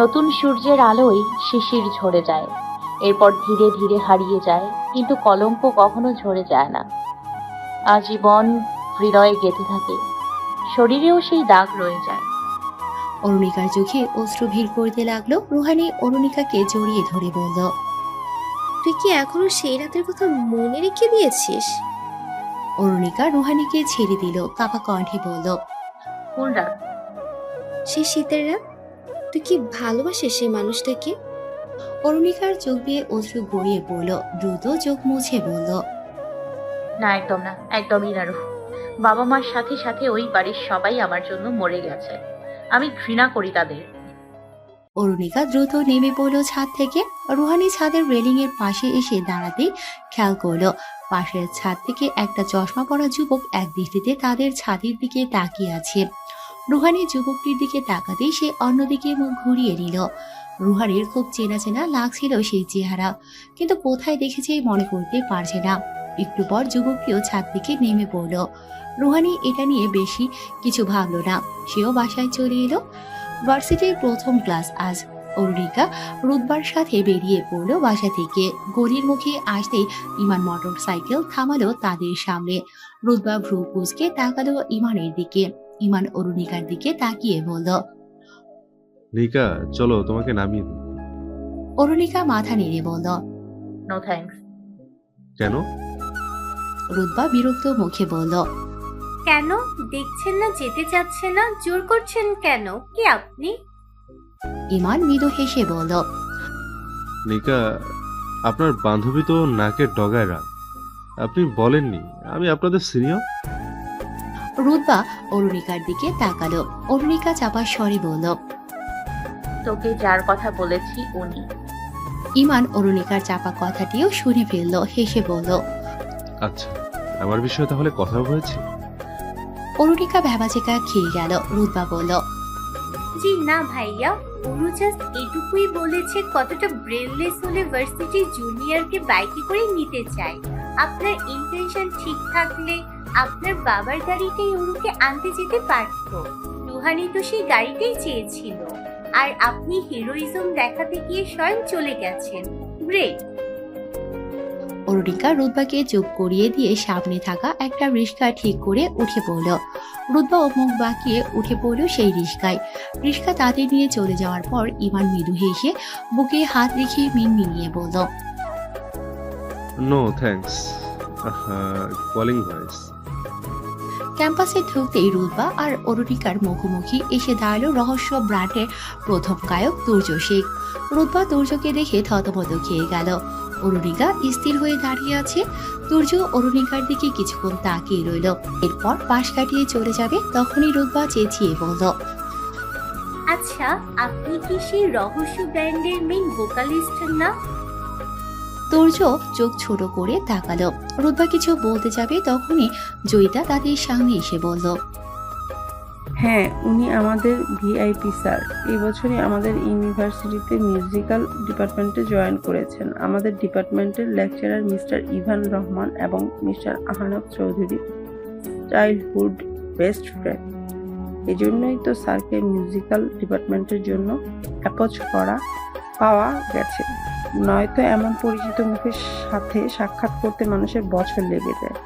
নতুন সূর্যের আলোয় শিশির ঝরে যায়, এরপর ধীরে ধীরে হারিয়ে যায়, কিন্তু কলঙ্ক কখনো ঝরে যায় না, আজীবন হৃদয়ে গেঁথে থাকে, শরীরেও সেই দাগ রয়ে যায়। অরুণিকার চোখে অশ্রু ভিড় করতে লাগলো। রুহানি অরুণিকাকে জড়িয়ে ধরে বলল। তুই কি এখনো সেই রাতের কথা মনে রেখে দিয়েছিস? অরুণিকা রুহানিকে ছেড়ে দিল, কাপা কণ্ঠে বলল। কোন রাত? সেই শীতের রাত। তুই কি ভালোবাসিস সেই মানুষটাকে? অরুণিকার চোখ দিয়ে অশ্রু গড়িয়ে পড়ল। দ্রুত চোখ মুছে বলল। না, একদম না, একদমই না রুহ। বাবা মার সাথে সাথে ওই বাড়ির সবাই আমার জন্য মরে গেছে, আমি ঘৃণা করি তাদের। অরুণিকা দ্রুত নেমে পড়ল ছাদ থেকে। রুহানি ছাদের রেলিং এর পাশে এসে দাঁড়াতে খেয়াল করলো পাশের ছাদ থেকে একটা চশমা পরা যুবক এক দৃষ্টিতে তাদের ছাদের দিকে তাকিয়ে আছে। রুহানি যুবকটির দিকে তাকাতেই সে অন্যদিকে মুখ ঘুরিয়ে নিল। রুহানির খুব চেনা চেনা লাগছিল সেই চেহারা, কিন্তু কোথায় দেখেছে মনে করতে পারছে না। একটু পর যুবকটিও ছাদ থেকে নেমে পড়ল। রুহানি এটা নিয়ে বেশি কিছু ভাবলো না, সেও বাসায় চলে এলো। ভার্সিটির প্রথম ক্লাস আজ। অরুণিকা রুদবার সাথে বেরিয়ে পড়লো বাসা থেকে। গলির মুখে আসতেই ইমান মোটর সাইকেল থামালো তাদের সামনে। রুদবা ভ্রু কুঁচকে তাকালো ইমানের দিকে। ইমান অরুণিকার দিকে তাকিয়ে বলল। নিকা, চলো তোমাকে নামিয়ে দিই। অরুণিকা মাথা নেড়ে বলল। No thanks. কেন? রুদবা বিরক্ত মুখে বলল। কেন? দেখছেন না যেতে চাচ্ছে না, জোর করছেন কেন? কি আপনি? ইমান মৃদু হেসে বলল। নিকা, আপনার বান্ধবী তো নাকের ডগায় রাগ। আপনি বলেননি আমি আপনাদের সিনিয়র? রুদবা অরুণিকার দিকে তাকালো। অরুণিকা চাপা স্বরে বলল। তোকে যার কথা বলেছি উনি। ইমান অরুণিকার চাপা কথাটিও শুনে ফেললো, হেসে বলল। আচ্ছা, আমার বিষয়ে তাহলে কথা হয়েছে? অরুণিকা ভ্যাবাচেকা খেয়ে গেল। রুদবা বলল। জি না ভাইয়া, ওরু জাস্ট এটুকুই বলেছে কতটা ব্রেনলেস হলে ভার্সিটি জুনিয়রকে বাইকে করে নিতে চায়। আপনার ইন্টেনশন ঠিক থাকলে আপনার বাবার গাড়িটাই ওরুকে আনতে যেতে পারত। রুহানি তো সেই গাড়িটাই চেয়েছিল, আর আপনি হিরোইজম দেখাতে গিয়ে স্বয়ং চলে গেছেন। গ্রেট। অরুণিকা রুদবাকে চুপ করিয়ে দিয়ে সামনে থাকা একটা রিস্কা ঠিক করে উঠে পড়ল। রুদবা মুখ বাঁকিয়ে উঠে পড়ল সেই রিস্কায়। রিস্কা তাদের নিয়ে চলে যাওয়ার পর ইমান মৃদু হেসে বুকে হাত রেখে মিনমিনিয়ে বলল। No thanks. Calling voice. ক্যাম্পাসে ঢুকতেই রুদবা আর অরুণিকার মুখোমুখি এসে দাঁড়ালো রহস্য ব্র্যান্ডের প্রথম গায়ক তুর্য শেখ। রুদবা তুর্যকে দেখে থতমত খেয়ে গেল। অরুণিকা স্থির হয়ে দাঁড়িয়ে আছে। তুর্য অরুণিকার দিকে কিছুক্ষণ তাকিয়ে রইল, এরপর পাশ কাটিয়ে চলে যাবে। তখনই রুদবা চেঁচিয়ে বলল। আচ্ছা, আপনি কি সেই রহস্য ব্যান্ডের মেইন ভোকালিস্ট না? তুর্য চোখ ছোট করে তাকালো। রুদবা কিছু বলতে যাবে, তখনই জয়িতা তাদের সামনে এসে বলল। হ্যাঁ, উনি আমাদের ভিআইপি স্যার। এই বছরই আমাদের ইউনিভার্সিটিতে মিউজিক্যাল ডিপার্টমেন্টে জয়েন করেছেন। আমাদের ডিপার্টমেন্টের লেকচারার মিস্টার ইভান রহমান এবং mister Ahnaf Chowdhury childhood best friend. এজন্যই তো স্যারকে মিউজিক্যাল ডিপার্টমেন্টের জন্য অ্যাপ্রোচ পাওয়া গেছে। নয়তো এমন পরিচিত মুখের সাথে সাক্ষাৎ করতে মানুষের বছর লেগে যায়।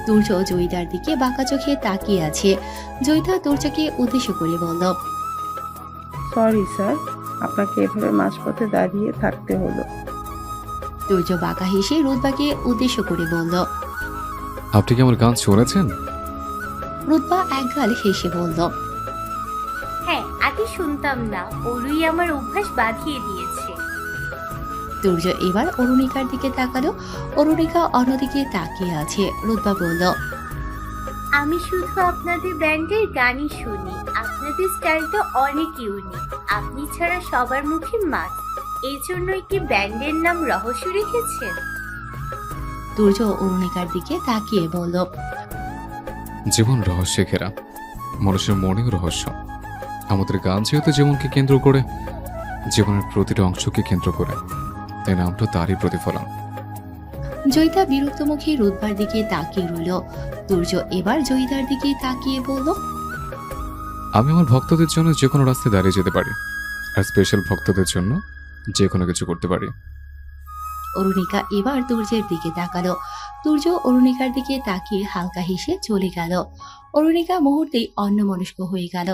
তুর্য জয়িতার দিকে বাঁকা চোখে তাকিয়ে আছে। জয়িতা তুর্যকে উদ্দেশ্য করে বলল। সরি স্যার, আপনাকে এভাবে মাঝপথে দাঁড়িয়ে থাকতে হলো। তুর্য বাঁকা হেসে রুদবাকে উদ্দেশ্য করে বলল। আপনি কি আমার গান শুনেছেন? রুদবা একগাল হেসে বলল। হ্যাঁ, আগে শুনতাম না, ওরুই আমার অভ্যাস বাঁধিয়ে দিয়েছে। তুর্য এবার অরুণিকার দিকে তাকালো। অরুণিকা অন্যদিকে তাকিয়ে আছে। রুদবা বলল। আমি শুধু আপনাদের ব্যান্ডের গানই শুনি। আপনাদের স্টাইলটা অনেক ইউনিক। আপনি ছাড়া সবার মুখে মাছ। এই জন্যই কি ব্যান্ডের নাম রহস্য রেখেছেন? তুর্য অরুণিকার দিকে তাকিয়ে বলল, জীবন রহস্যে ঘেরা, মানুষের মনেও রহস্য। আমাদের গান যেহেতু জীবনকে কেন্দ্র করে, জীবনের প্রতিটা অংশকে কেন্দ্র করে, তাই নামটা তারই প্রতিফলন। জয়িতা বিরক্তমুখী রুদ্বার দিকে তাকিয়ে রইল। তুর্য এবার জয়িতার দিকে তাকিয়ে বলল, আমি আমার ভক্তদের জন্য যে কোনো রাস্তায় দাঁড়িয়ে যেতে পারি, আর স্পেশাল ভক্তদের জন্য যে কোনো কিছু করতে পারি। অরুণিকা এবার তুর্যের দিকে তাকালো। তুর্য অরুণিকার দিকে তাকিয়ে হালকা হেসে চলে গেল। অরুণিকা মুহূর্তেই অন্যমনস্ক হয়ে গেল।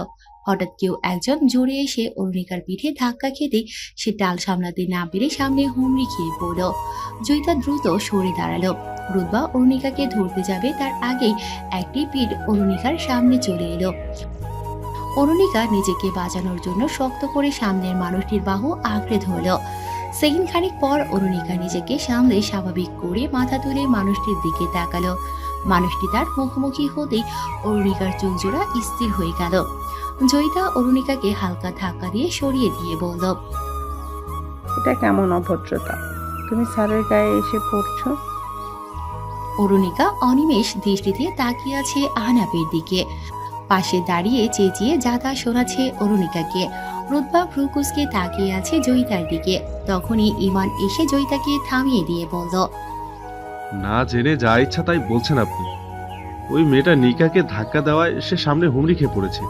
হঠাৎ কেউ একজন জোরে এসে অরুণিকার পিঠে ধাক্কা খেতে সে ডাল সামলাতে না পেরে সামনে হুমড়ি খেয়ে পড়ল। জয়িতা দ্রুত সরে দাঁড়ালো। রুদ্বা অরুণিকাকে ধরতে যাবে তার আগেই একটি পিঠ অরুণিকার সামনে চলে এলো। অরুণিকা নিজেকে বাঁচানোর জন্য শক্ত করে সামনের মানুষটির বাহু আঁকড়ে ধরল। সেকেন্ড খানিক পর অরুণিকা নিজেকে সামলে স্বাভাবিক করে মাথা তুলে মানুষটির দিকে তাকালো। মানুষটি তার মুখোমুখি হতেই অরুণিকার চোখ জোড়া স্থির হয়ে গেল। জয়িতা অরুণিকাকে হালকা ধাক্কা দিয়ে সরিয়ে দিয়ে বলল, এটা কেমন অভদ্রতা, তুমি স্যারের গায়ে এসে পড়ছো? অরুণিকা অনিমেষ দৃষ্টিতে তাকিয়ে আছে আহনাফের দিকে। পাশে দাঁড়িয়ে চেঁচিয়ে যাতা শোনাচ্ছে অরুণিকাকে। রুদ্বা ভ্রুকুসকে তাকিয়ে আছে জয়িতার দিকে। তখনই ইমান এসে জয়িতাকে থামিয়ে দিয়ে বলল, না জেনে যা ইচ্ছা তাই বলছেন আপনি। ওই মেয়েটা নিকাকে ধাক্কা দেওয়ায় সে সামনে হুমড়ি খেয়ে পড়েছে,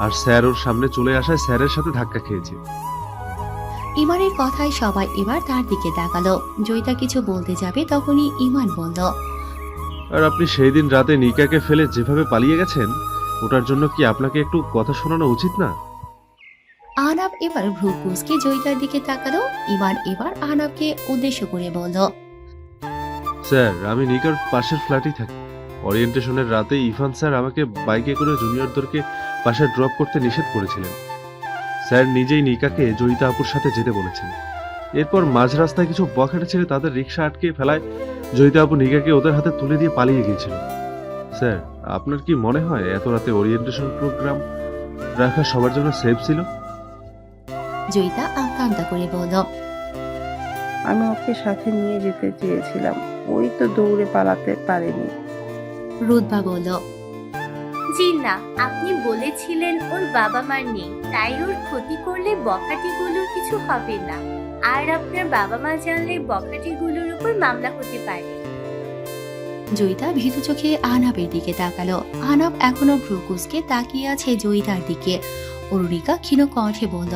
আর স্যার ওর সামনে চলে আসায় স্যারের সাথে ধাক্কা খেয়েছে। ইমানের কথায় সবাই এবার তার দিকে তাকালো। জয়িতা কিছু বলতে যাবে তখনই ইমান বলল, আর আপনি সেই দিন রাতে নিকাকে ফেলে যেভাবে পালিয়ে গেছেন, ওটার জন্য কি আপনাকে একটু কথা শোনানো উচিত না? আহনাফ এবার ভ্রুকুসকে জয়িতার দিকে তাকালো। ইমান এবার আহনাফকে উদ্দেশ্য করে বলল, স্যার, আমি নিকার পাশের ফ্ল্যাটেই থাকি। ওরিয়েন্টেশনের রাতে ইরফান স্যার আমাকে বাইকে করে জুনিয়রদেরকে পাশে ড্রপ করতে নিষেধ করেছিলেন। স্যার নিজেই নিকাকে জয়িতা আপুর সাথে যেতে বলেছেন। এরপর মাঝ রাস্তায় কিছু বখাটে ছেলে তাদের রিক্সা আটকে ফেলায় জয়িতা আপু নিকাকে ওদের হাতে তুলে দিয়ে পালিয়ে গিয়েছিল। স্যার, আপনার কি মনে হয় এত রাতে ওরিয়েন্টেশন প্রোগ্রাম রাখা সবার জন্য সেফ ছিল? জয়িতা আমতা আমতা করে বলল, আমি ওকে সাথে নিয়ে যেতে চেয়েছিলাম, ওই তো দৌড়ে পালাতে পারেনি। রুদ্বা বলল, জি না, আপনি বলেছিলেন ওর বাবা মার নেই, তাই ওর ক্ষতি করলে বখাটিগুলোর কিছু হবে না, আর আপনার বাবা মা জানলে বখাটিগুলোর উপর মামলা হতে পারে। জয়িতা ভীতু চোখে আহনাফের দিকে তাকালো। আহনাফ এখনো ভ্রুকুসকে তাকিয়ে আছে জয়িতার দিকে। অরুণিকা ক্ষীণ কণ্ঠে বলল,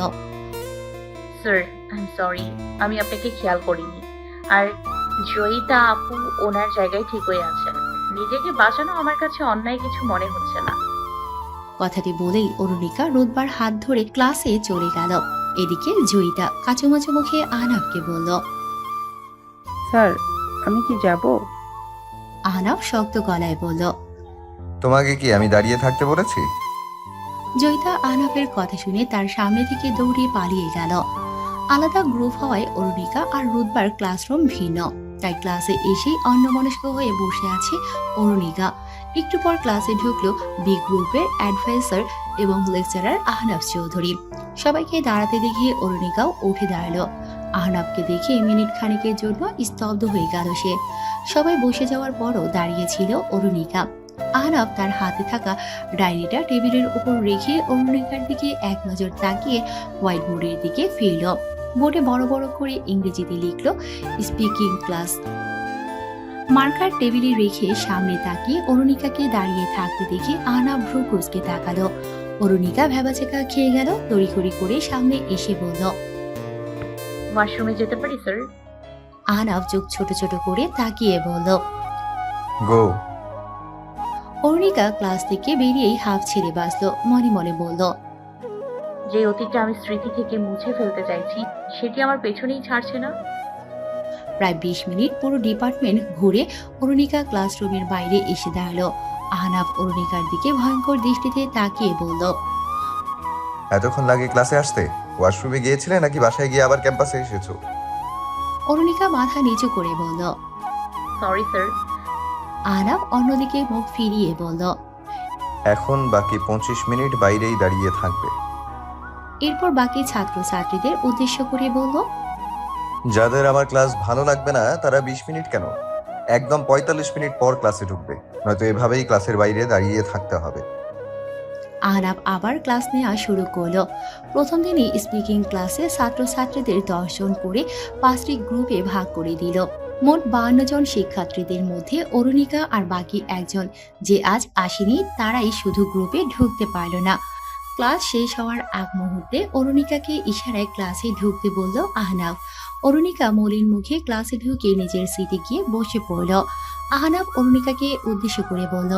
স্যার, আই এম সরি, আমি আপনাকে খেয়াল করিনি। আর জয়িতা আপু ওনার জায়গায় ঠিক হয়ে আছেন। নিজেকে বাঁচানো আমার কাছে অন্যায় কিছু মনে হচ্ছে না। কথাটি বলেই অরুণিকা রুদ্বার হাত ধরে ক্লাসে চলে গেল। এদিকে জয়িতা কাচুমাচু মুখে আহনাফকে বলল, স্যার, আমি কি যাব? আহনাফ শক্ত গলায় বলল, তোমাকে কি আমি দাঁড়িয়ে থাকতে বলেছি? জয়িতা আহনাফের কথা শুনে তার সামনে থেকে দৌড়ে পালিয়ে গেল। আলাদা গ্রুপ হওয়ায় অরুণিকা আর রুদ্বার ক্লাসরুম ভিন্ন, তাই ক্লাসে এসেই অন্যমনস্ক হয়ে বসে আছে অরুণিকা। একটু পর ক্লাসে ঢুকলো বি গ্রুপের অ্যাডভাইসার এবং লেকচারার আহনাফ চৌধুরী। সবাইকে দাঁড়াতে দেখে অরুণিকাও উঠে দাঁড়ালো। আহনাফকে দেখে মিনিট খানিকের জন্য স্তব্ধ হয়ে গেল সে। সবাই বসে যাওয়ার পরও দাঁড়িয়েছিল অরুণিকা। আহনাফ তার হাতে থাকা ডায়েরিটা টেবিলের উপর রেখে অরুণিকার দিকে এক নজর তাকিয়ে হোয়াইট বোর্ডের দিকে ফিরল। বোর্ডে বড় বড় করে ইংরেজিতে লিখলো স্পিকিং ক্লাস। মার্কার টেবিলে রেখে সামনে তাকিয়ে অরুণিকাকে দাঁড়িয়ে থাকতে দেখে আহনাফ ভ্রুকুসকে তাকালো। অরুণিকা ভ্যাবাচেকা খেয়ে গেল। তড়িঘড়ি করে সামনে এসে বলল, ওয়াশরুমে যেতে পারি স্যার? আহনাফ চোখ ছোট ছোট করে তাকিয়ে বলল, গো। অরুণিকা ক্লাস থেকে বেরিয়েই হাফ ছেড়ে বাঁচলো। মনে মনে বলল, যে অতীতটা আমি স্মৃতি থেকে মুছে ফেলতে চাইছি সেটি আমার পেছনেই ছাড়ছে না। প্রায় 20 মিনিট পুরো ডিপার্টমেন্ট ঘুরে অরুণিকা ক্লাসরুমের বাইরে এসে দাঁড়ালো। আহনাফ অরুণিকার দিকে ভয়ঙ্কর দৃষ্টিতে তাকিয়ে বলল, এতক্ষণ লাগে ক্লাসে আসতে? ওয়াশরুমে গিয়েছিলে নাকি বাসায় গিয়ে আবার ক্যাম্পাসে এসেছো? অরুণিকা মাথা নিচু করে বলল। Sorry sir. আহনাফ অন্যদিকে মুখ ফিরিয়ে বলল, এখন বাকি 25 মিনিট বাইরেই দাঁড়িয়ে থাকবে। এরপর বাকি ছাত্রছাত্রীদের উদ্দেশ্য করে বলল, যাদের আমার ক্লাস ভালো লাগবে না তারা 20 মিনিট কেন, একদম 45 মিনিট পর ক্লাসে ঢুকবে, নয়তো এভাবেই ক্লাসের বাইরে দাঁড়িয়ে থাকতে হবে। আহনাব আবার ক্লাস নেওয়া শুরু করলো। প্রথম দিনই স্পিকিং ক্লাসে ছাত্রছাত্রীদের 10 জন করে 5টি গ্রুপে ভাগ করে দিল। মোট 52 জন শিক্ষার্থীদের মধ্যে অরুণিকা আর বাকি একজন যে আজ আসেনি তারাই শুধু গ্রুপে ঢুকতে পারল না। ক্লাস শেষ হওয়ার আগ মুহূর্তে অরুণিকাকে ইশারায় ক্লাসে ঢুকতে বলল আহনাব। অরুণিকা মলিন মুখে ক্লাসে ঢুকে নিজের সিটে গিয়ে বসে পড়ল। আহনাব অরুণিকাকে উদ্দেশ্য করে বলল,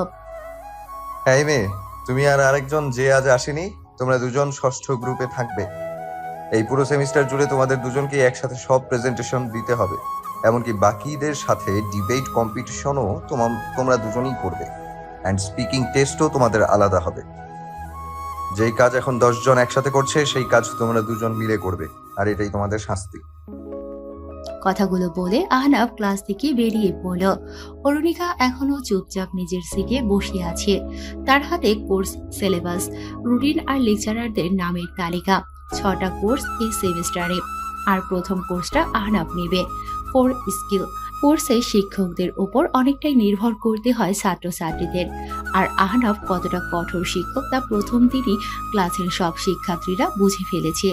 এই মেয়ে, তুমি আর আরেকজন যে আজ আসেনি, তোমরা দুজন ষষ্ঠ গ্রুপে থাকবে। এই পুরো সেমিস্টার জুড়ে তোমাদের দুজনকে একসাথে সব প্রেজেন্টেশন দিতে হবে, এমনকি বাকিদের সাথে ডিবেট কম্পিটিশনও তোমরা দুজনেই করবে, অ্যান্ড স্পিকিং টেস্টও তোমাদের আলাদা হবে। যেই কাজ এখন 10 জন একসাথে করছে সেই কাজ তোমরা দুজন মিলে করবে, আর এটাই তোমাদের শাস্তি। কথাগুলো বলে আহনাব ক্লাস থেকে বেরিয়ে পড়ল। অরুণিকা এখনো চুপচাপ নিজের সিটে বসে আছে। তার হাতে কোর্স সিলেবাস, রুটিন আর লেকচারারদের নামের তালিকা। 6টা কোর্স এই সেমিস্টারে, আর প্রথম কোর্সটা আহনাব নেবে, 4 স্কিল। কোর্সে শিক্ষকদের উপর অনেকটাই নির্ভর করতে হয় ছাত্রছাত্রীদের, আর আহনাব কতটা কঠোর শিক্ষক তা প্রথম দিনই ক্লাসের সব শিক্ষার্থীরা বুঝে ফেলেছে।